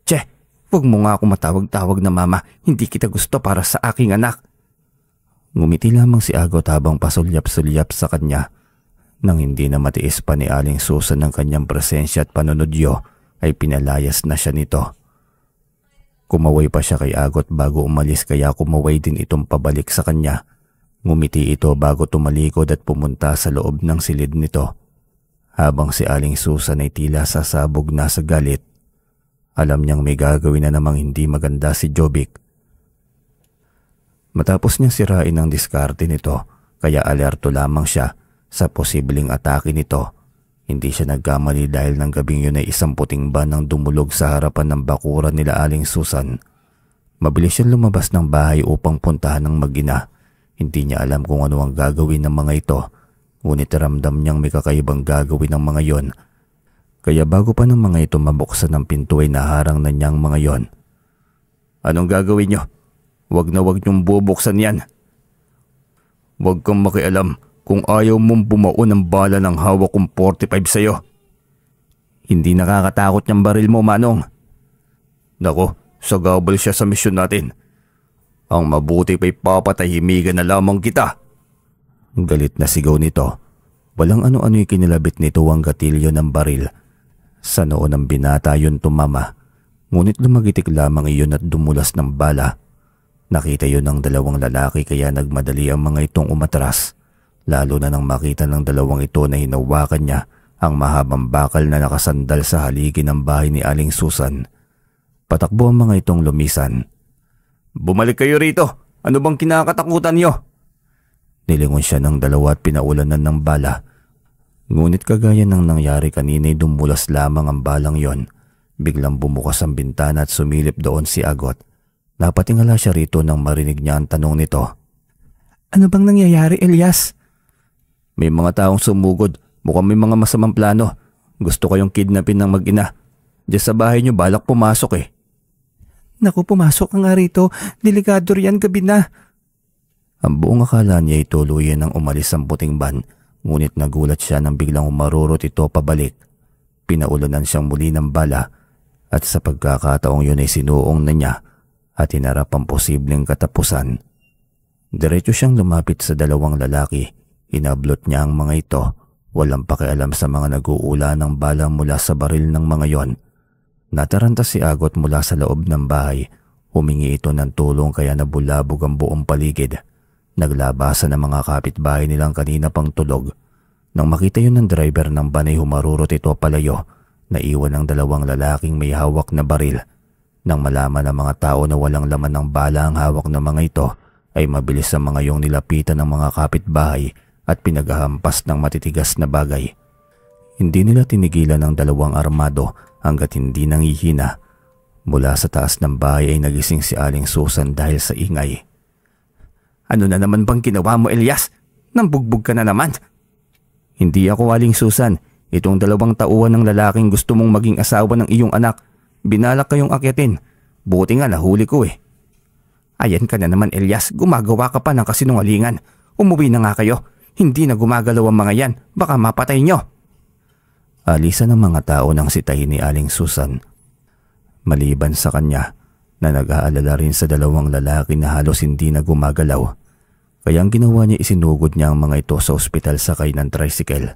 Tse, wag mo nga ako matawag-tawag na mama. Hindi kita gusto para sa aking anak. Ngumiti lamang si Agot habang pasulyap-sulyap sa kanya. Nang hindi na matiis pa ni Aling Susan ng kanyang presensya at panunodyo, ay pinalayas na siya nito. Kumaway pa siya kay Agot bago umalis kaya kumaway din itong pabalik sa kanya. Ngumiti ito bago tumalikod at pumunta sa loob ng silid nito. Habang si Aling Susan ay tila sasabog na sa galit. Alam niyang may gagawin na namang hindi maganda si Jovic. Matapos niyang sirain ang diskarte nito, kaya alerto lamang siya sa posibleng atake nito. Hindi siya nagkamali dahil ng gabing yun ay isang puting ban ang dumulog sa harapan ng bakuran nila Aling Susan. Mabilis siyang lumabas ng bahay upang puntahan ng mag-ina. Hindi niya alam kung ano ang gagawin ng mga ito, Ngunit ramdam niyang may kakaibang gagawin ng mga yon. Kaya bago pa ng mga ito mabuksan ng pinto ay naharang na niyang mga yon. Anong gagawin niyo? Wag na wag niyong bubuksan yan. Wag kang makialam kung ayaw mong bumao ng bala ng hawak kong 45 sa'yo. Hindi nakakatakot niyang baril mo, Manong. Nako, sagabal siya sa misyon natin. Ang mabuti pa'y papatahimigan na lamang kita. Galit na sigaw nito. Walang ano-ano'y kinilabit nito ang gatilyo ng baril. Sa noo ng binata yun tumama. Ngunit lumagitik lamang iyon at dumulas ng bala. Nakita yun ng dalawang lalaki kaya nagmadali ang mga itong umatras. Lalo na nang makita ng dalawang ito na hinawakan niya ang mahabang bakal na nakasandal sa haligi ng bahay ni Aling Susan. Patakbo ang mga itong lumisan. Bumalik kayo rito! Ano bang kinakatakutan niyo? Nilingon siya ng dalawa at pinaulanan ng bala. Ngunit kagaya ng nangyari kanina ay dumulas lamang ang balang yon. Biglang bumukas ang bintana at sumilip doon si Agot. Napatingala siya rito nang marinig niya ang tanong nito. Ano bang nangyayari, Elias? May mga taong sumugod. Mukhang may mga masamang plano. Gusto kayong kidnapin ng mag-ina. Diyan sa bahay niyo balak pumasok eh. Naku, pumasok ka nga rito. Delikado riyan, gabi na. Ang buong akala niya ay tuluyan nang umalis ang puting ban. Ngunit nagulat siya nang biglang umarurot ito pabalik. Pinaulanan siyang muli ng bala. At sa pagkakataong yun ay sinuong na niya at hinarap ang posibleng katapusan. Diretso siyang lumapit sa dalawang lalaki. Inablot niya ang mga ito. Walang pakialam sa mga nag-uula ng bala mula sa baril ng mga yon. Nataranta si Agot mula sa loob ng bahay. Humingi ito ng tulong kaya nabulabog ang buong paligid. Naglabasan ang mga kapitbahay nilang kanina pang tulog. Nang makita yun ng driver ng van ay humarurot ito palayo. Naiwan ang dalawang lalaking may hawak na baril. Nang malaman ng mga tao na walang laman ng bala ang hawak ng mga ito, ay mabilis ang mga yung nilapitan ng mga kapitbahay at pinaghahampas ng matitigas na bagay. Hindi nila tinigilan ang dalawang armado hanggat hindi nangihina. Mula sa taas ng bahay ay nagising si Aling Susan dahil sa ingay. Ano na naman bang ginawa mo, Elias? Nambugbog ka na naman. Hindi ako Aling Susan. Itong dalawang tauhan ng lalaking gusto mong maging asawa ng iyong anak. Binalak kayong akyatin. Buti nga nahuli ko eh. Ayan ka na naman, Elias. Gumagawa ka pa ng kasinungalingan. Umuwi na nga kayo. Hindi na gumagalaw ang mga yan. Baka mapatay nyo. Alisan ng mga tao nang sitahin ni Aling Susan. Maliban sa kanya na nag-aalala rin sa dalawang lalaki na halos hindi na gumagalaw. Kaya ang ginawa niya isinugod niya ang mga ito sa ospital sakay ng tricycle.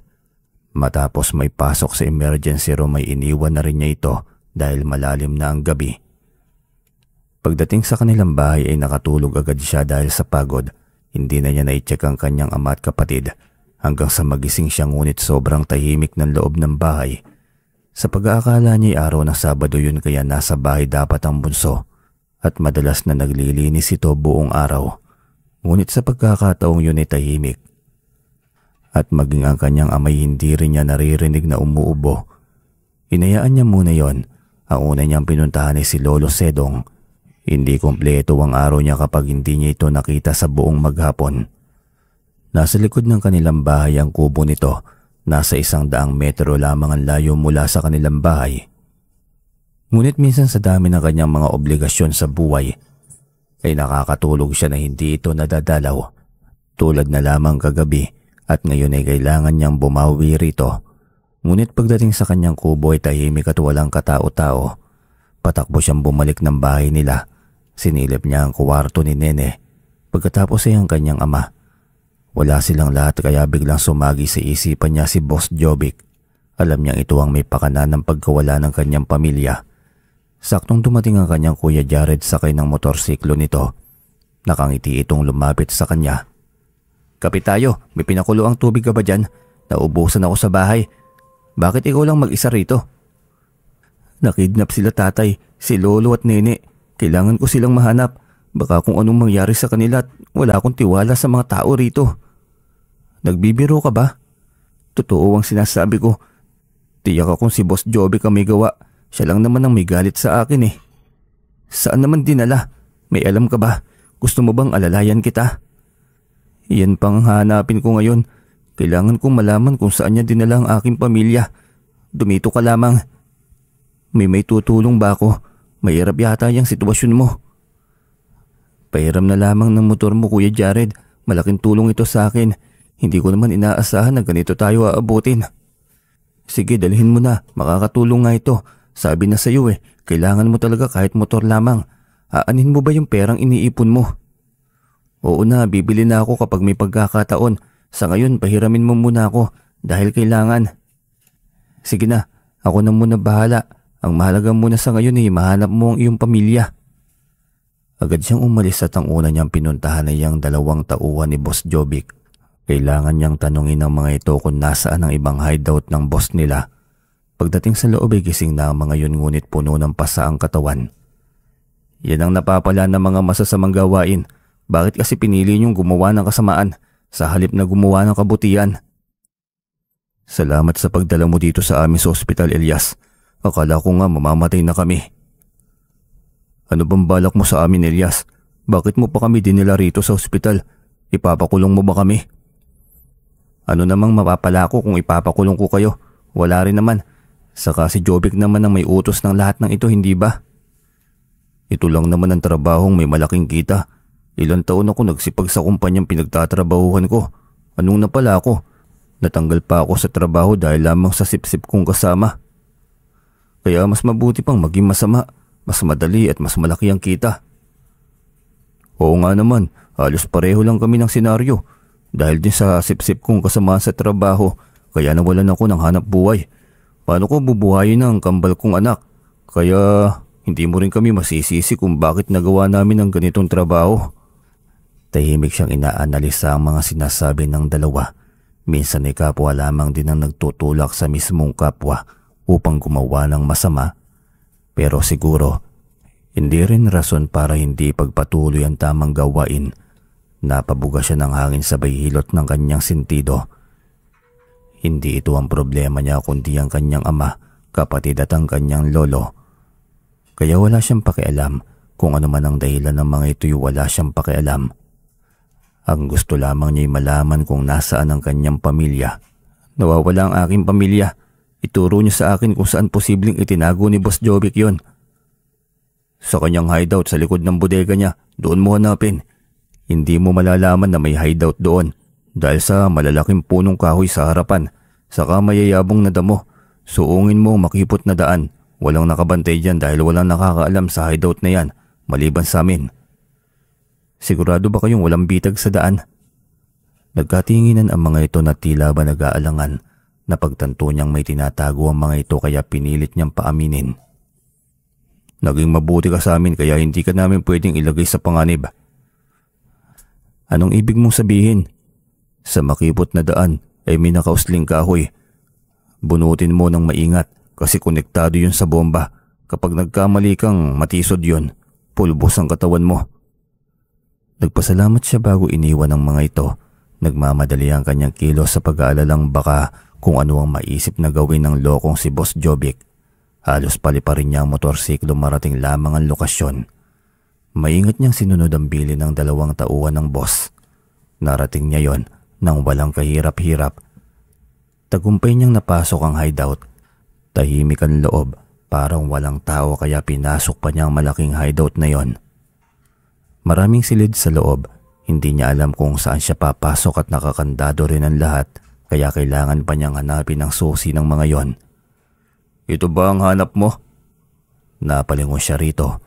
Matapos may pasok sa emergency room ay iniwan na rin niya ito dahil malalim na ang gabi. Pagdating sa kanilang bahay ay nakatulog agad siya dahil sa pagod. Hindi na niya na-check ang kanyang ama at kapatid hanggang sa magising siya ngunit sobrang tahimik ng loob ng bahay. Sa pag-aakala niya ay araw ng Sabado yun kaya nasa bahay dapat ang bunso at madalas na naglilinis ito buong araw. Ngunit sa pagkakataong yun ay tahimik. At maging ang kanyang amay hindi rin niya naririnig na umuubo. Inayaan niya muna yon. Ang una niyang pinuntahan ay si Lolo Sedong. Hindi kompleto ang araw niya kapag hindi niya ito nakita sa buong maghapon. Nasa likod ng kanilang bahay ang kubo nito. Nasa 100 metro lamang ang layo mula sa kanilang bahay. Ngunit minsan sa dami ng kanyang mga obligasyon sa buhay, ay nakakatulog siya na hindi ito nadadalaw. Tulad na lamang kagabi at ngayon ay kailangan niyang bumawi rito. Ngunit pagdating sa kanyang kubo ay tahimik at walang katao-tao. Patakbo siyang bumalik ng bahay nila. Sinilip niya ang kuwarto ni Nene. Pagkatapos ay ang kanyang ama. Wala silang lahat kaya biglang sumagi sa isipan niya si Boss Jovic. Alam niyang ito ang may pakana ng pagkawala ng kanyang pamilya. Saktong dumating ang kanyang kuya Jared sakay ng motorsiklo nito. Nakangiti itong lumapit sa kanya. Kapit tayo, may pinakulo ang tubig ka ba dyan? Naubusan ako sa bahay. Bakit ikaw lang mag-isa rito? Nakidnap sila tatay, si Lolo at Nene. Kailangan ko silang mahanap. Baka kung anong mangyari sa kanila at wala akong tiwala sa mga tao rito. Nagbibiro ka ba? Totoo ang sinasabi ko. Tiyak akong si Boss Jovic ang may gawa. Siya lang naman ang may galit sa akin eh. Saan naman dinala? May alam ka ba? Gusto mo bang alalayan kita? Iyan pang hanapin ko ngayon. Kailangan kong malaman kung saan niya dinala ang aking pamilya. Dumito ka lamang. May tutulong ba ako? Mahirap yata yung sitwasyon mo. Pahiram na lamang ng motor mo, Kuya Jared. Malaking tulong ito sa akin. Hindi ko naman inaasahan na ganito tayo aabutin. Sige, dalhin mo na. Makakatulong nga ito. Sabi na sa'yo kailangan mo talaga kahit motor lamang. Aanin mo ba yung perang iniipon mo? Oo na, bibili na ako kapag may pagkakataon. Sa ngayon, pahiramin mo muna ako dahil kailangan. Sige na, ako na muna bahala. Ang mahalaga muna sa ngayon mahanap mo ang iyong pamilya. Agad siyang umalis at ang una niyang pinuntahan ay ang 2 tauhan ni Boss Jovic. Kailangan niyang tanungin ng mga ito kung nasaan ang ibang hideout ng boss nila. Pagdating sa loob ay gising na ang mga yun ngunit puno ng pasa ang katawan. Yan ang napapala ng mga masasamang gawain. Bakit kasi pinili niyong gumawa ng kasamaan sa halip na gumawa ng kabutihan? Salamat sa pagdala mo dito sa amin sa ospital, Elias. Akala ko nga mamamatay na kami. Ano bang balak mo sa amin, Elias? Bakit mo pa kami dinala rito sa ospital? Ipapakulong mo ba kami? Ano namang mapapala ko kung ipapakulong ko kayo? Wala rin naman. Saka si Jovic naman ang may utos ng lahat ng ito, hindi ba? Ito lang naman ang trabahong may malaking kita. Ilang taon ako nagsipag sa kumpanyang pinagtatrabahuhan ko. Anong napala ako? Natanggal pa ako sa trabaho dahil lamang sa sipsip kong kasama. Kaya mas mabuti pang maging masama, mas madali at mas malaki ang kita. Oo nga naman, halos pareho lang kami ng senaryo. Dahil din sa sipsip kong kasama sa trabaho, kaya nawalan ako ng hanap buhay. Paano ko bubuhayin ang kambal kong anak? Kaya hindi mo rin kami masisisi kung bakit nagawa namin ang ganitong trabaho. Tahimik siyang inaanalisa ang mga sinasabi ng dalawa. Minsan ay kapwa lamang din ang nagtutulak sa mismong kapwa upang gumawa ng masama. Pero siguro, hindi rin rason para hindi pagpatuloy ang tamang gawain. Napabuga siya ng hangin sabay hilot ng kanyang sentido. Hindi ito ang problema niya kundi ang kanyang ama, kapatid at ang kanyang lolo. Kaya wala siyang pakialam kung ano man ang dahilan ng mga ito'y wala siyang pakialam. Ang gusto lamang niya'y malaman kung nasaan ang kanyang pamilya. Nawawala ang aking pamilya. Ituro niyo sa akin kung saan posibleng itinago ni Boss Jovic yon. Sa kanyang hideout sa likod ng bodega niya, doon mo hanapin. Hindi mo malalaman na may hideout doon dahil sa malalaking punong kahoy sa harapan. Saka mayayabong na damo. Suungin mo makipot na daan. Walang nakabantay dyan dahil walang nakakaalam sa hideout na yan maliban sa amin. Sigurado ba kayong walang bitag sa daan? Nagkatinginan ang mga ito na tila ba nag-aalangan. Napagtanto niyang may tinatago ang mga ito kaya pinilit niyang paaminin. Naging mabuti ka sa amin kaya hindi ka namin pwedeng ilagay sa panganib. Anong ibig mong sabihin? Sa makipot na daan ay may nakausling kahoy. Bunutin mo ng maingat kasi konektado yun sa bomba. Kapag nagkamali kang matisod yun, pulbos ang katawan mo. Nagpasalamat siya bago iniwan ng mga ito. Nagmamadali ang kanyang kilos sa pag-aalalang baka kung ano ang maisip na gawin ng lokong si Boss Jovic. Halos paliparin niya ang motorsiklo marating lamang ang lokasyon. Maingat niyang sinunod ang bili ng 2 tauhan ng boss. Narating niya yon nang walang kahirap-hirap. Tagumpay niyang napasok ang hideout. Tahimik ang loob, parang walang tao kaya pinasok pa niya ang malaking hideout na yon. Maraming silid sa loob, hindi niya alam kung saan siya papasok at nakakandado rin ang lahat kaya kailangan pa niyang hanapin ang susi ng mga yon. Ito ba ang hanap mo? Napalingon siya rito.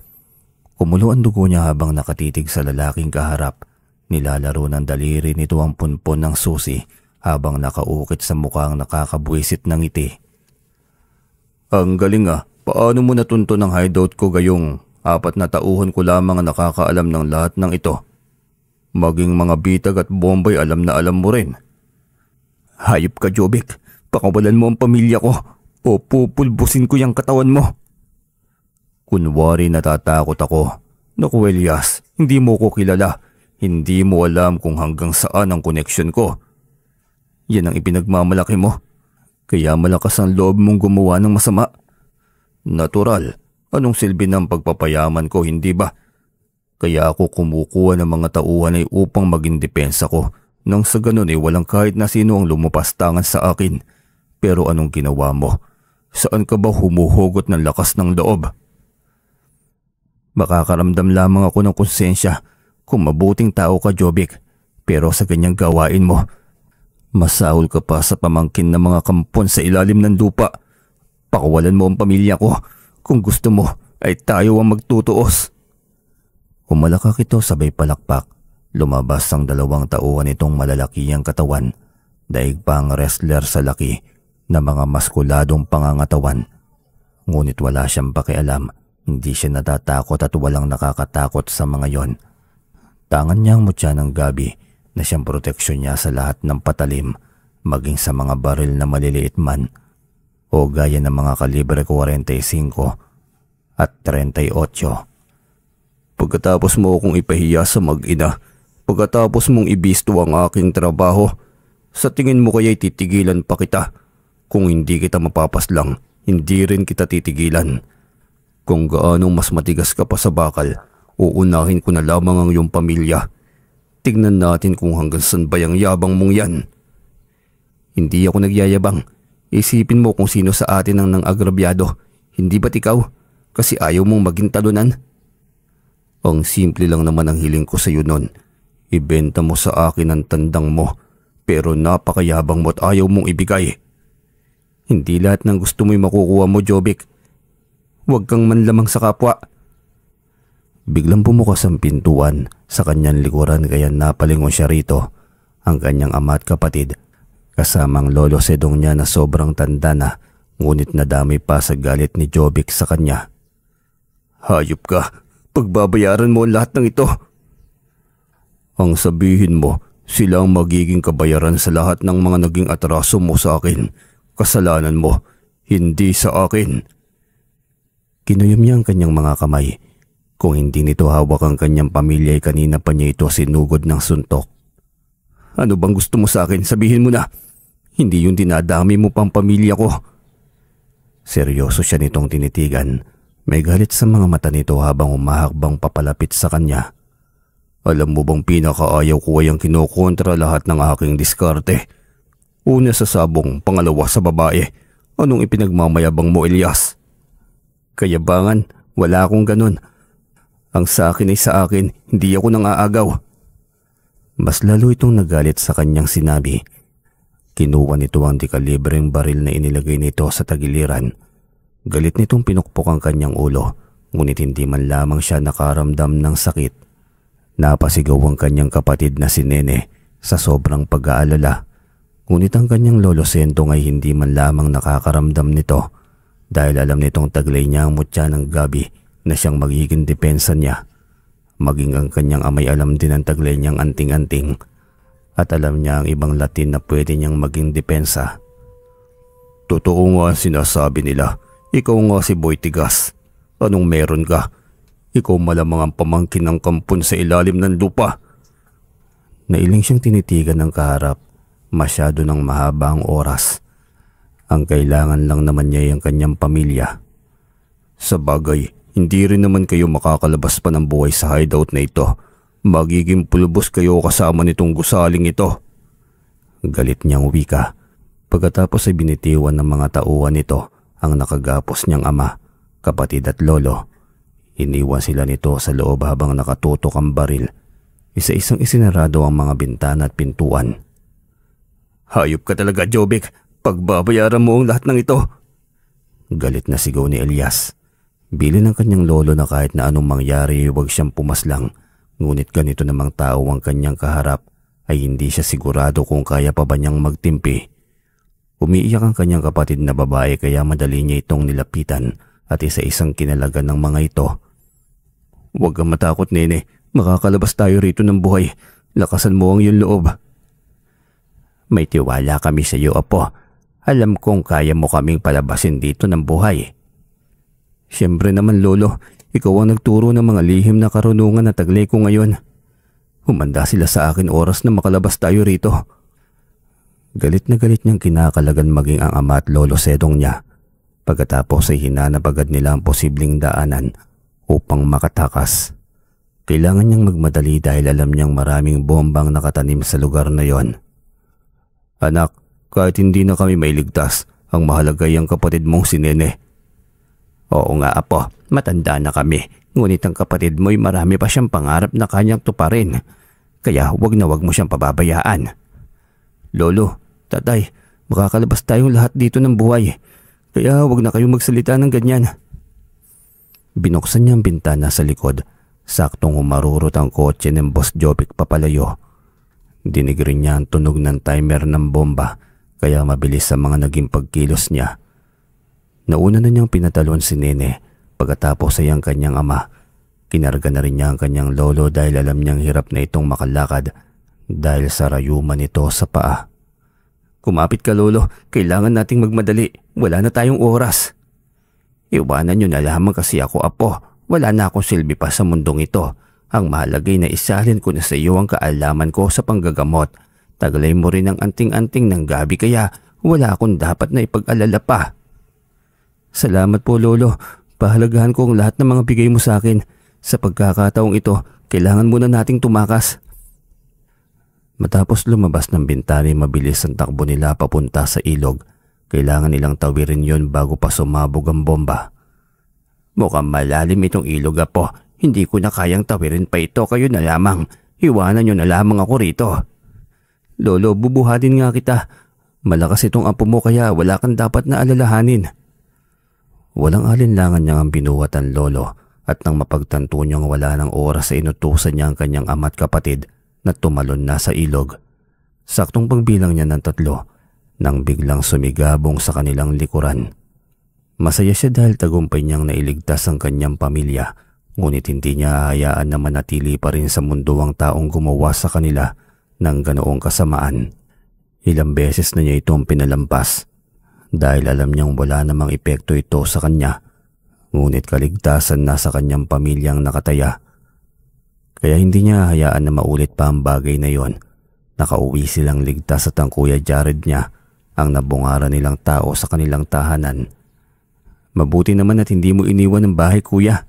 Kumulo ang dugo niya habang nakatitig sa lalaking kaharap. Nilalaro ng daliri nito ang punpon ng susi habang nakaukit sa mukhang nakakabwisit ng ngiti. Ang galing ah, paano mo natunto ng hideout ko gayong 4 na tauhan ko lamang ang nakakaalam ng lahat ng ito? Maging mga bitag at bombay alam na alam mo rin. Hayop ka, Jovic. Pakawalan mo ang pamilya ko o pupulbusin ko yung katawan mo. Kunwari natatakot ako. Naku Elias, hindi mo ko kilala. Hindi mo alam kung hanggang saan ang koneksyon ko. Yan ang ipinagmamalaki mo. Kaya malakas ang loob mong gumawa ng masama. Natural. Anong silbi ng pagpapayaman ko, hindi ba? Kaya ako kumukuha ng mga tauhan ay upang maging depensa ko Nang sa ganun walang kahit na sino ang lumapastangan sa akin. Pero anong ginawa mo? Saan ka ba humuhugot ng lakas ng loob? Makakaramdam lamang ako ng konsensya kung mabuting tao ka, Jovic. Pero sa ganyang gawain mo, masahol ka pa sa pamangkin ng mga kampon sa ilalim ng lupa. Pakawalan mo ang pamilya ko. Kung gusto mo ay tayo ang magtutuos. Umalakak ito sabay palakpak. Lumabas ang 2 tauhan nitong malalakiyang katawan. Daig pang wrestler sa laki na mga maskuladong pangangatawan. Ngunit wala siyang pakialam. Hindi siya natatakot at walang nakakatakot sa mga yon. Tangan niyang mutya ng gabi na siyang proteksyon niya sa lahat ng patalim, maging sa mga baril na maliliit man o gaya ng mga kalibre 45 at 38. Pagkatapos mo akong ipahiya sa mag-ina, pagkatapos mong ibisto ang aking trabaho, sa tingin mo kaya'y titigilan pa kita? Kung hindi kita mapapaslang, hindi rin kita titigilan. Kung gaano mas matigas ka pa sa bakal, uunahin ko na lamang ang iyong pamilya. Tignan natin kung hanggang saan ba yung yabang mong yan. Hindi ako nagyayabang. Isipin mo kung sino sa atin ang nang-agrabyado. Hindi ba't ikaw? Kasi ayaw mong maging talunan? Ang simple lang naman ang hiling ko sa iyo nun. Ibenta mo sa akin ang tandang mo, pero napakayabang mo't ayaw mong ibigay. Hindi lahat ng gusto mo'y makukuha mo, Jovic. Huwag kang manlamang sa kapwa. Biglang bumukas ang pintuan sa kanyang likuran kaya napalingon siya rito. Ang kanyang ama at kapatid, kasamang lolo Sedong niya na sobrang tanda na, ngunit nadamay pa sa galit ni Jovic sa kanya. Hayop ka! Pagbabayaran mo lahat ng ito. Ang sabihin mo, sila ang magiging kabayaran sa lahat ng mga naging atraso mo sa akin. Kasalanan mo, hindi sa akin. Kinuyom niya ang kanyang mga kamay. Kung hindi nito hawak ang kanyang pamilya ay kanina pa niya ito sinugod ng suntok. Ano bang gusto mo sa akin? Sabihin mo na. Hindi yung dinadami mo pang pamilya ko. Seryoso siya nitong tinitigan. May galit sa mga mata nito habang umahakbang papalapit sa kanya. Alam mo bang pinakaayaw ko ay ang kinokontra lahat ng aking diskarte? Una sa sabong, pangalawa sa babae. Anong ipinagmamayabang mo, Elias? Kayabangan, wala akong ganun. Ang sa akin ay sa akin, hindi ako nang aagaw. Mas lalo itong nagalit sa kanyang sinabi. Kinuha nito ang dekalibreng baril na inilagay nito sa tagiliran. Galit nitong pinukpok ang kanyang ulo, ngunit hindi man lamang siya nakaramdam ng sakit. Napasigaw ang kanyang kapatid na si Nene sa sobrang pag-aalala. Ngunit ang kanyang lolo Sentong ay hindi man lamang nakakaramdam nito dahil alam nitong taglay niya ang mutya ng gabi na siyang magiging depensa niya. Maging ang kanyang amay alam din ang taglay niyang anting-anting at alam niya ang ibang Latin na pwede niyang maging depensa. Totoo nga sinasabi nila. Ikaw nga si Boy Tigas. Anong meron ka? Ikaw malamang ang pamangkin ng kampon sa ilalim ng lupa. Nailing siyang tinitigan ng kaharap. Masyado ng mahaba ang oras. Ang kailangan lang naman niya ay ang kanyang pamilya. Sa bagay, hindi rin naman kayo makakalabas pa ng buhay sa hideout na ito. Magiging pulubos kayo kasama nitong gusaling ito. Galit niyang wika. Pagkatapos ay binitiwan ng mga tauhan nito ang nakagapos niyang ama, kapatid at lolo. Iniwan sila nito sa loob habang nakatutok ang baril. Isa-isang isinarado ang mga bintana at pintuan. Hayop ka talaga, Jovic. Pagbabayaran mo ang lahat ng ito. Galit na sigaw ni Elias. Bilin ng kanyang lolo na kahit na anong mangyari huwag siyang pumaslang. Ngunit ganito namang tao ang kanyang kaharap ay hindi siya sigurado kung kaya pa ba niyang magtimpi. Umiiyak ang kanyang kapatid na babae kaya madali niya itong nilapitan at isa-isang kinalagan ng mga ito. Huwag kang matakot, Nene. Makakalabas tayo rito ng buhay. Lakasan mo ang iyong loob. May tiwala kami sa iyo, Apo. Alam kong kaya mo kaming palabasin dito ng buhay. Siyempre naman, Lolo. Ikaw ang nagturo ng mga lihim na karunungan na taglay ko ngayon. Humanda sila sa akin oras na makalabas tayo rito. Galit na galit niyang kinakalagan maging ang ama at lolo Sedong niya. Pagkatapos ay hinanap agad nila ang posibleng daanan upang makatakas. Kailangan niyang magmadali dahil alam niyang maraming bombang nakatanim sa lugar na yon. Anak, kahit hindi na kami mailigtas, ang mahalaga ay ang kapatid mong si Nene. Oo nga apo, matanda na kami. Ngunit ang kapatid mo'y marami pa siyang pangarap na kanyang tuparin. Kaya wag na wag mo siyang pababayaan. Lolo, tatay, makakalabas tayong lahat dito ng buhay. Kaya wag na kayong magsalita ng ganyan. Binuksan niya ang bintana sa likod. Saktong humarurot ang kotse ng Boss Jovic papalayo. Dinig rin niya ang tunog ng timer ng bomba, kaya mabilis sa mga naging pagkilos niya. Nauna na niyang pinatalon si Nene pagkatapos ay ang kanyang ama. Kinarga na rin niya ang kanyang lolo dahil alam niyang hirap na itong makalakad dahil sa rayuman nito sa paa. Kumapit ka lolo, kailangan nating magmadali. Wala na tayong oras. Iwanan niyo na lamang kasi ako apo. Wala na akong silbi pa sa mundong ito. Ang mahalagay na isalin ko na sa iyo ang kaalaman ko sa panggagamot. Taglay mo rin ang anting-anting ng gabi kaya wala akong dapat na ipag-alala pa. Salamat po lolo. Pahalagahan ko ang lahat ng mga bigay mo sa akin. Sa pagkakataong ito, kailangan muna nating tumakas. Matapos lumabas ng bintana, mabilis ang takbo nila papunta sa ilog. Kailangan nilang tawirin yon bago pa sumabog ang bomba. Mukhang malalim itong ilog apo. Hindi ko na kayang tawirin pa ito, kayo na lamang. Iwanan nyo na lamang ako rito. Lolo, bubuhatin nga kita. Malakas itong apo mo kaya wala kang dapat na alalahanin. Walang alinlangan niyang ang binuhat ang lolo at nang mapagtanto niyang wala ng oras sa inutusan niya ang kanyang ama at kapatid na tumalon na sa ilog. Saktong pagbilang niya ng 3 nang biglang sumigabong sa kanilang likuran. Masaya siya dahil tagumpay niyang nailigtas ang kanyang pamilya, ngunit hindi niya hahayaan na manatili pa rin sa mundo ang taong gumawa sa kanila ng ganoong kasamaan. Ilang beses na niya itong pinalampas dahil alam niyang wala namang epekto ito sa kanya, ngunit kaligtasan na sa kanyang pamilyang nakataya. Kaya hindi niya hahayaan na maulit pa ang bagay na yon. Nakauwi silang ligtas at ang Kuya Jared niya ang nabungaran nilang tao sa kanilang tahanan. Mabuti naman at hindi mo iniwan ang bahay, kuya.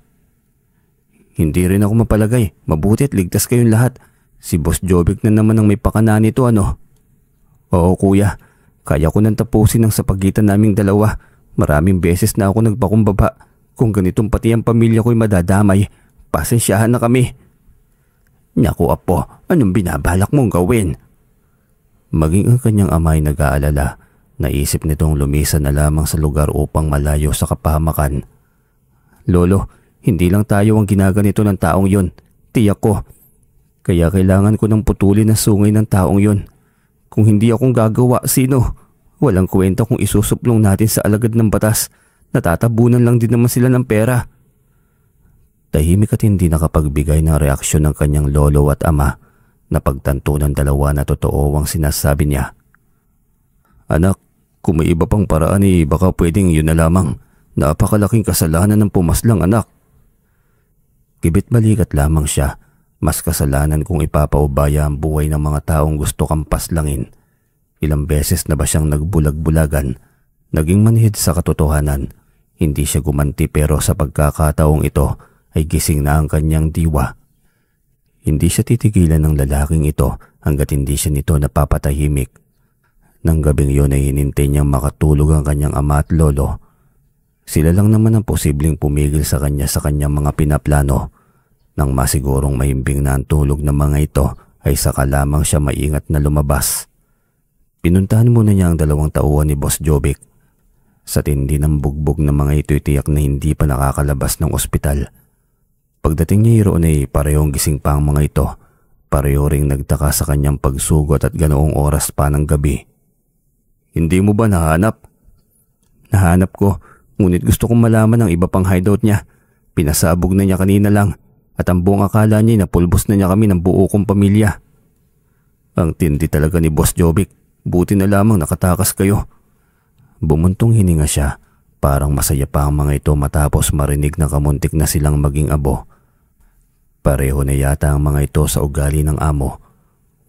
Hindi rin ako mapalagay. Mabuti at ligtas kayong lahat. Si Boss Jovic na naman ang may pakana nito, ano? Oo, kuya. Kaya ko nang tapusin ang sa pagitan naming dalawa. Maraming beses na ako nagpakumbaba. Kung ganitong pati ang pamilya ko'y madadamay, pasensyahan na kami. Naku apo, anong binabalak mong gawin? Maging ang kanyang ama ay nag-aalala. Naisip nitong lumisan na lamang sa lugar upang malayo sa kapahamakan. Lolo, hindi lang tayo ang ginaganito ng taong yon. Tiyak ko. Kaya kailangan ko ng putulin ang sungay ng taong yon. Kung hindi akong gagawa, sino? Walang kwenta kung isusuplong natin sa alagad ng batas. Natatabunan lang din naman sila ng pera. Tahimik at hindi nakapagbigay ng reaksyon ng kanyang lolo at ama na pagtanto ng dalawa na totoo ang sinasabi niya. Anak, kung may iba pang paraan baka pwedeng yun na lamang. Napakalaking kasalanan ng pumaslang anak. Kibit balikat lamang siya. Mas kasalanan kung ipapaubaya ang buhay ng mga taong gusto kang paslangin. Ilang beses na ba siyang nagbulag-bulagan? Naging manhid sa katotohanan. Hindi siya gumanti pero sa pagkakataong ito ay gising na ang kanyang diwa. Hindi siya titigilan ng lalaking ito hanggat hindi siya nito napapatahimik. Nang gabing yun ay hinintay niyang makatulog ang kanyang ama at lolo. Sila lang naman ang posibleng pumigil sa kanyang mga pinaplano. Nang masigurong mahimbing na ang tulog ng mga ito ay saka lamang siya maingat na lumabas. Pinuntahan muna niya ang 2 tauhan ni Boss Jovic. Sa tindi ng bugbog ng mga ito tiyak na hindi pa nakakalabas ng ospital. Pagdating niya roon ay parehong gising pa ang mga ito. Pareho ring nagtaka sa kanyang pagsugot at ganoong oras pa ng gabi. Hindi mo ba nahanap? Nahanap ko, ngunit gusto kong malaman ang iba pang hideout niya. Pinasabog na niya kanina lang. At ang buong akala niya napulbos na niya kami ng buo kong pamilya. Ang tindi talaga ni Boss Jovic. Buti na lamang nakatakas kayo. Bumuntong hininga siya. Parang masaya pa ang mga ito matapos marinig na kamuntik na silang maging abo. Pareho na yata ang mga ito sa ugali ng amo.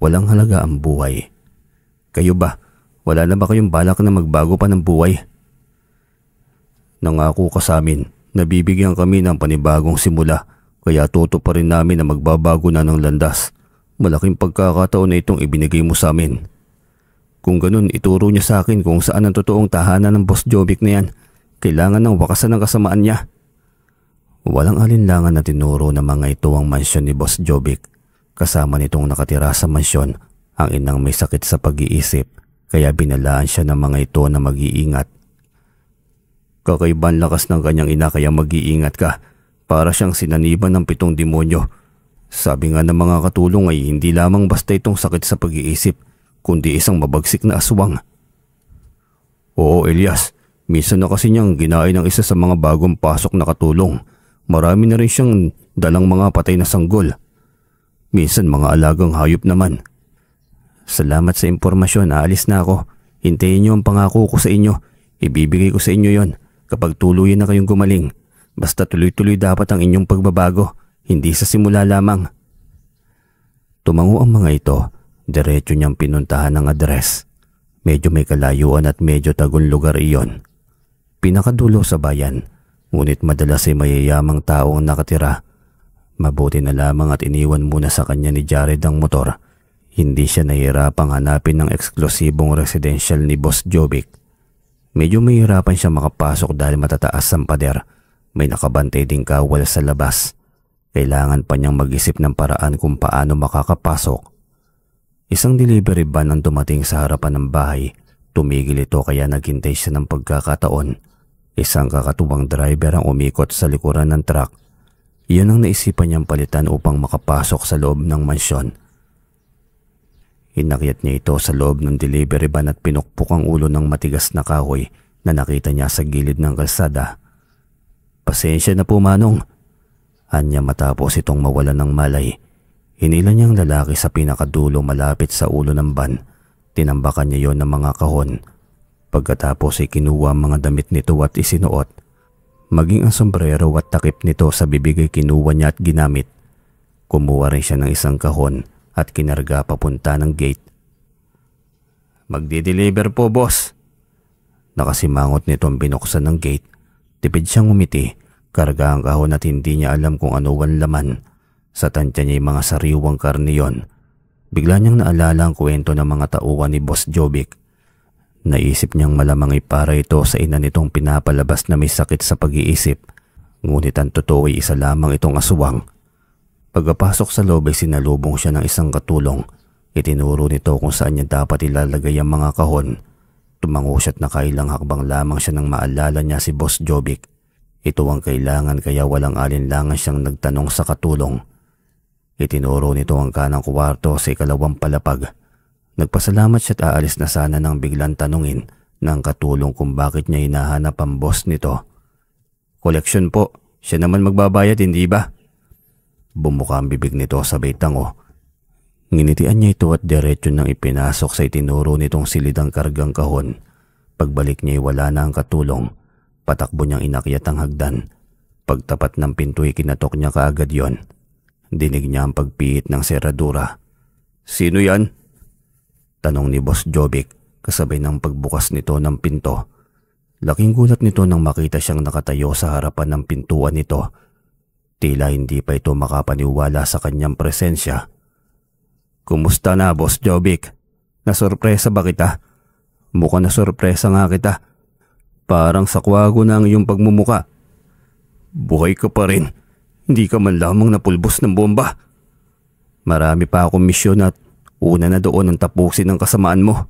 Walang halaga ang buhay. Kayo ba? Wala na ba kayong balak na magbago pa ng buhay? Nangako ka sa amin na bibigyan kami ng panibagong simula Kaya toto pa rin namin na magbabago na ng landas. Malaking pagkakataon na itong ibinigay mo sa amin. Kung ganun, ituro niya sa akin kung saan ang totoong tahanan ng Boss Jovic na yan. Kailangan ng wakasan ng kasamaan niya. Walang alinlangan na tinuro ng mga ito ang mansyon ni Boss Jovic. Kasama nitong nakatira sa mansyon ang inang may sakit sa pag-iisip, kaya binalaan siya ng mga ito na mag-iingat. Kakaibang lakas ng kanyang ina kaya mag-iingat ka. Para siyang sinaniban ng 7 demonyo. Sabi nga ng mga katulong ay hindi lamang basta itong sakit sa pag-iisip, kundi isang mabagsik na aswang. Oo, Elias. Minsan na kasi niyang ginain ng isa sa mga bagong pasok na katulong. Marami na rin siyang dalang mga patay na sanggol. Minsan mga alagang hayop naman. Salamat sa impormasyon, aalis na ako. Hintayin niyo ang pangako ko sa inyo. Ibibigay ko sa inyo yon kapag tuluyan na kayong gumaling. Basta tuloy-tuloy dapat ang inyong pagbabago, hindi sa simula lamang. Tumango ang mga ito, diretso niyang pinuntahan ng address. Medyo may kalayuan at medyo tagong lugar iyon. Pinakadulo sa bayan, ngunit madalas ay mayayamang tao ang nakatira. Mabuti na lamang at iniwan muna sa kanya ni Jared ang motor. Hindi siya nahihirapang hanapin ng eksklusibong residential ni Boss Jovic. Medyo mahirapan siya makapasok dahil matataas ang pader. May nakabantay ding kawal sa labas. Kailangan pa niyang mag-isip ng paraan kung paano makakapasok. Isang delivery van ang dumating sa harapan ng bahay. Tumigil ito kaya naghintay siya ng pagkakataon. Isang kakatuwang driver ang umikot sa likuran ng truck. Iyon ang naisipan niyang palitan upang makapasok sa loob ng mansyon. Inakyat niya ito sa loob ng delivery van at pinukpok ang ulo ng matigas na kahoy na nakita niya sa gilid ng kalsada. Pasensya na po, Manong. Anya matapos itong mawalan ng malay. Hinila niyang lalaki sa pinakadulo malapit sa ulo ng van. Tinambakan niya yon ng mga kahon. Pagkatapos ay kinuha ang mga damit nito at isinuot. Maging ang sombrero at takip nito sa bibig ay kinuha niya at ginamit. Kumuha rin siya ng isang kahon at kinarga papunta ng gate. Magdi-deliver po, boss. Nakasimangot nitong binuksan ng gate. Tipid siyang umiti, karga ang kahon at hindi niya alam kung ano ang laman. Sa tansya niya mga sariwang karne yon. Bigla niyang naalala ang kwento ng mga tauhan ni Boss Jovic. Naisip niyang malamang para ito sa ina nitong pinapalabas na may sakit sa pag-iisip. Ngunit ang totoo ay isa lamang itong aswang. Pagkapasok sa loob ay sinalubong siya ng isang katulong. Itinuro nito kung saan niya dapat ilalagay ang mga kahon. Tumango siya't nakailang hakbang lamang siya nang maalala niya si Boss Jovic. Ito ang kailangan kaya walang alinlangan siyang nagtanong sa katulong. Itinuro nito ang kanang kwarto sa ikalawang palapag. Nagpasalamat siya't aalis na sana nang biglang tanungin ng katulong kung bakit niya hinahanap ang boss nito. Koleksyon po, siya naman magbabayad, hindi ba? Bumuka ang bibig nito sabay tango. Nginitian niya ito at diretso nang ipinasok sa itinuro nitong silidang kargang kahon. Pagbalik niya ay wala na ang katulong. Patakbo niyang inakyat ang hagdan. Pagtapat ng pinto ay kinatok niya kaagad yon. Dinig niya ang pagpiit ng seradura. Sino yan? Tanong ni Boss Jovic kasabay ng pagbukas nito ng pinto. Laking gulat nito nang makita siyang nakatayo sa harapan ng pintuan nito. Tila hindi pa ito makapaniwala sa kanyang presensya. Kumusta na, Boss Jovic? Nasorpresa ba kita? Mukhang nasorpresa nga kita. Parang sakwago na ang iyong pagmumuka. Buhay ka pa rin. Hindi ka man lamang napulbos ng bomba. Marami pa akong misyon at una na doon ang tapusin ng kasamaan mo.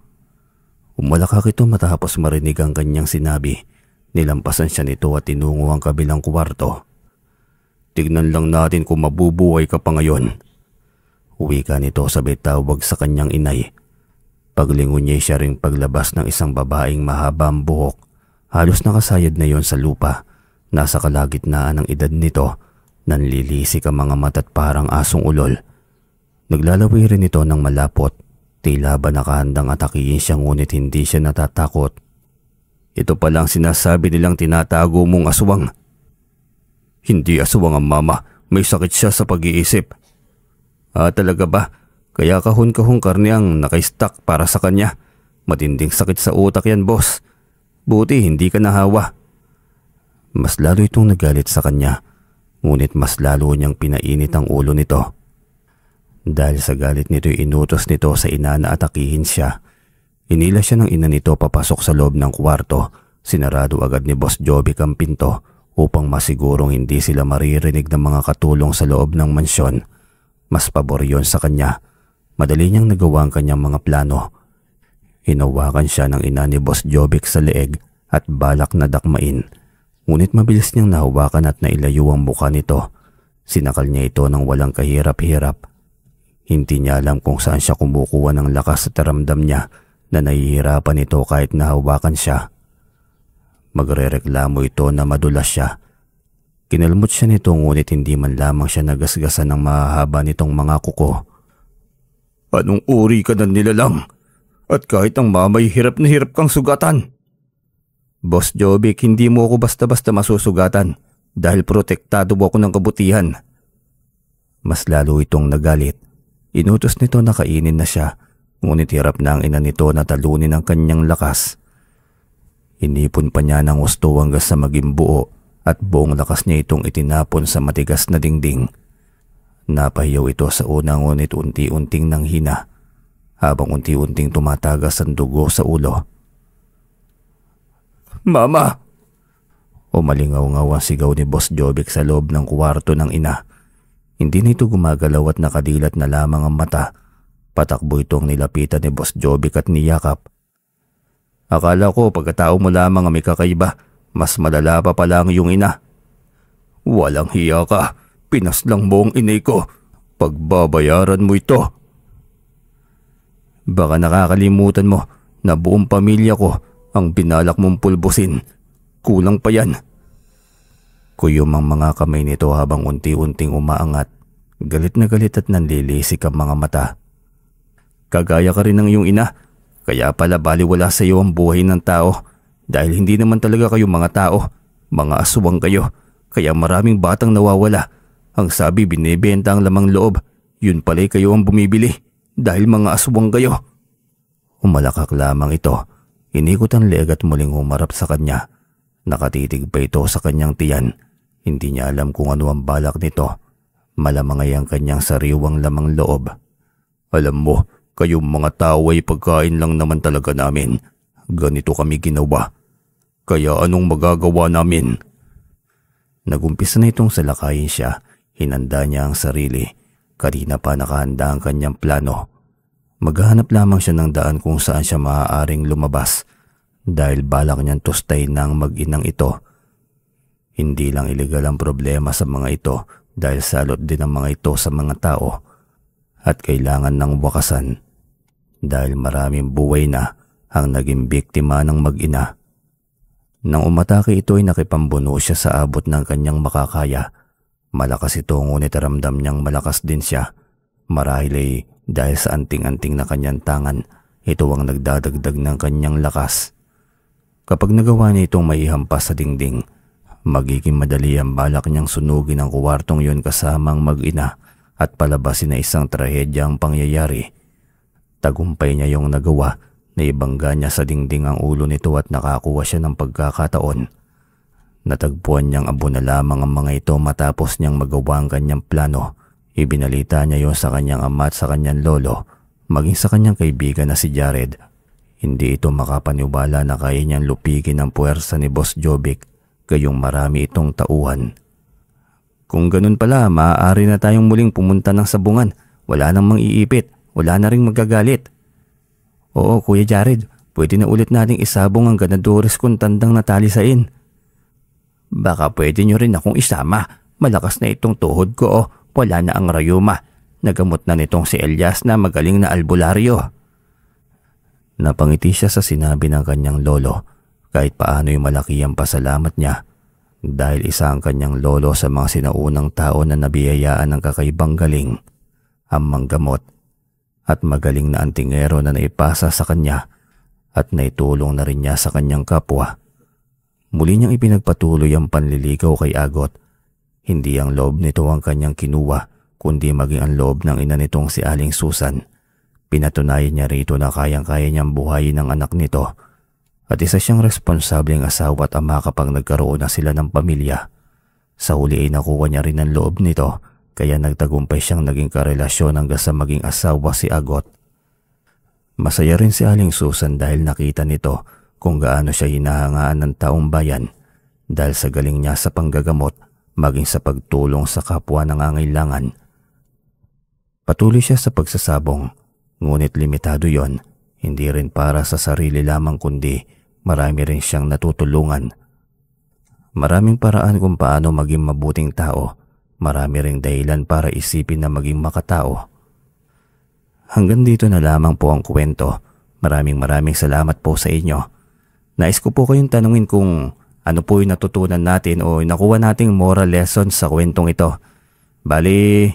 Umalakak ito matapos marinig ang kanyang sinabi. Nilampasan siya nito at tinungo ang kabilang kwarto. Tignan lang natin kung mabubuhay ka pa ngayon. Wika nito sabay tawag sa kanyang inay. Paglingon niya siya ring paglabas ng isang babaeng mahaba ang buhok. Halos nakasayad na yon sa lupa. Nasa kalagitnaan ng edad nito. Nanlilisik ang mga mata't parang asong ulol. Naglalawi rin ito ng malapot. Tila ba nakahandang atakihin siya ngunit hindi siya natatakot. Ito palang sinasabi nilang tinatago mong aswang. Hindi aswang ang mama. May sakit siya sa pag-iisip. Talaga ba? Kaya kahon-kahong karne ang naka-stack para sa kanya. Matinding sakit sa utak yan, boss. Buti hindi ka nahawa. Mas lalo itong nagalit sa kanya. Ngunit mas lalo niyang pinainit ang ulo nito. Dahil sa galit nito inutos nito sa ina na atakihin siya. Inila siya ng ina nito papasok sa loob ng kwarto. Sinarado agad ni Boss Jovic ang pinto upang masigurong hindi sila maririnig ng mga katulong sa loob ng mansyon. Mas pabor yun sa kanya. Madali niyang nagawa ang kanyang mga plano. Hinawakan siya ng ina ni Boss Jovic sa leeg at balak na dakmain. Ngunit mabilis niyang nahawakan at nailayo ang mukha nito. Sinakal niya ito ng walang kahirap-hirap. Hindi niya alam kung saan siya kumukuha ng lakas at ramdam niya na nahihirapan ito kahit nahawakan siya. Magrereklamo ito na madulas siya. Kinalmot siya nito ngunit hindi man lamang siya nagasgasan ng mahahaba nitong mga kuko. Anong uri ka ng nilalang? At kahit ang mamay hirap na hirap kang sugatan. Boss Jovic, hindi mo ako basta-basta masusugatan dahil protektado ako ng kabutihan. Mas lalo itong nagalit. Inutos nito na kainin na siya, ngunit hirap na ang ina nito na talunin ang kanyang lakas. Inipon pa niya ng gusto hanggang sa maging buo at buong lakas niya itong itinapon sa matigas na dingding. Napahiyaw ito sa una ngunit unti-unting nanghina habang unti-unting tumatagas ang dugo sa ulo. Mama! Umalingaw-ngaw ang sigaw ni Boss Jovic sa loob ng kwarto ng ina. Hindi nito gumagalaw at nakadilat na lamang ang mata. Patakbo itong nilapitan ni Boss Jovic at niyakap. Akala ko pagkatao mo lamang ang may kakaiba, mas malala pa pala ang iyong ina. Walang hiya ka, pinaslang mo ang inay ko. Pagbabayaran mo ito. Baka nakakalimutan mo na buong pamilya ko ang binalak mong pulbusin. Kulang pa yan. Kuyom ang mga kamay nito habang unti-unting umaangat. Galit na galit at nanlilisik ang mga mata. Kagaya ka rin ng iyong ina, kaya pala baliwala sa iyo ang buhay ng tao. Dahil hindi naman talaga kayo mga tao, mga aswang kayo, kaya maraming batang nawawala. Ang sabi binibenta ang lamang loob, yun pala'y kayo ang bumibili dahil mga aswang kayo. Umalakak lamang ito. Inikot ang leeg at muling humarap sa kanya. Nakatitig pa ito sa kanyang tiyan. Hindi niya alam kung ano ang balak nito. Malamang ay ang kanyang sariwang lamang loob. Alam mo, kayong mga tao ay pagkain lang naman talaga namin. Ganito kami ginawa. Kaya anong magagawa namin? Nagumpisa na itong salakayin siya. Hinanda niya ang sarili. Kanina pa nakahanda ang kanyang plano. Maghahanap lamang siya ng daan kung saan siya maaaring lumabas. Dahil balak niyang tustay ng mag-inang ito. Hindi lang ilegal ang problema sa mga ito dahil salot din ang mga ito sa mga tao at kailangan ng wakasan dahil maraming buhay na ang naging biktima ng mag-ina. Nang umatake ito ay nakipambuno siya sa abot ng kanyang makakaya. Malakas ito ngunit ramdam niyang malakas din siya. Marahil ay dahil sa anting-anting na kanyang tangan, ito ang nagdadagdag ng kanyang lakas. Kapag nagawa niya itong maihampas sa dingding, magiging madali ang balak niyang sunugin ang kuwartong yun kasamang mag-ina at palabasin na isang trahedya ang pangyayari. Tagumpay niya yung nagawa na ibangga niya sa dingding ang ulo nito at nakakuha siya ng pagkakataon. Natagpuan niyang abo na lamang ang mga ito matapos niyang magawa ang kanyang plano. Ibinalita niya yon sa kanyang ama at sa kanyang lolo, maging sa kanyang kaibigan na si Jared. Hindi ito makapaniwala na kaya niyang lupigin ang puwersa ni Boss Jovic, gayong marami itong tauhan. Kung ganun pala, maaari na tayong muling pumunta ng sabungan. Wala nang mang-iipit, wala na ring magagalit. Oo, Kuya Jared, pwede na ulit nating isabong ang ganadores kong tandang natalisain. Baka pwede nyo rin akong isama. Malakas na itong tuhod ko, wala na ang rayuma. Nagamot na nitong si Elias na magaling na albularyo. Napangiti siya sa sinabi ng kanyang lolo. Kahit paano'y malaki ang pasalamat niya. Dahil isa ang kanyang lolo sa mga sinaunang tao na nabiyayaan ng kakaibang galing, ang manggamot at magaling na antingero na naipasa sa kanya at naitulong na rin niya sa kanyang kapwa. Muli niyang ipinagpatuloy ang panliligaw kay Agot. Hindi ang loob nito ang kanyang kinuha, kundi maging ang loob ng ina nitong si Aling Susan. Pinatunayan niya rito na kayang-kaya niyang buhayin ang anak nito at isa siyang responsableng asawa at ama kapag nagkaroon na sila ng pamilya. Sa huli ay nakuha niya rin ang loob nito kaya nagtagumpay siyang naging karelasyon hanggang sa maging asawa si Agot. Masaya rin si Aling Susan dahil nakita nito kung gaano siya hinahangaan ng taong bayan dahil sa galing niya sa panggagamot maging sa pagtulong sa kapwa nangangailangan. Patuloy siya sa pagsasabong, ngunit limitado yon, hindi rin para sa sarili lamang kundi marami rin siyang natutulungan. Maraming paraan kung paano maging mabuting tao, marami ring dahilan para isipin na maging makatao. Hanggang dito na lamang po ang kwento. Maraming salamat po sa inyo. Nais ko po kayong tanungin kung ano po yung natutunan natin o nakuha nating moral lesson sa kwentong ito. Bali,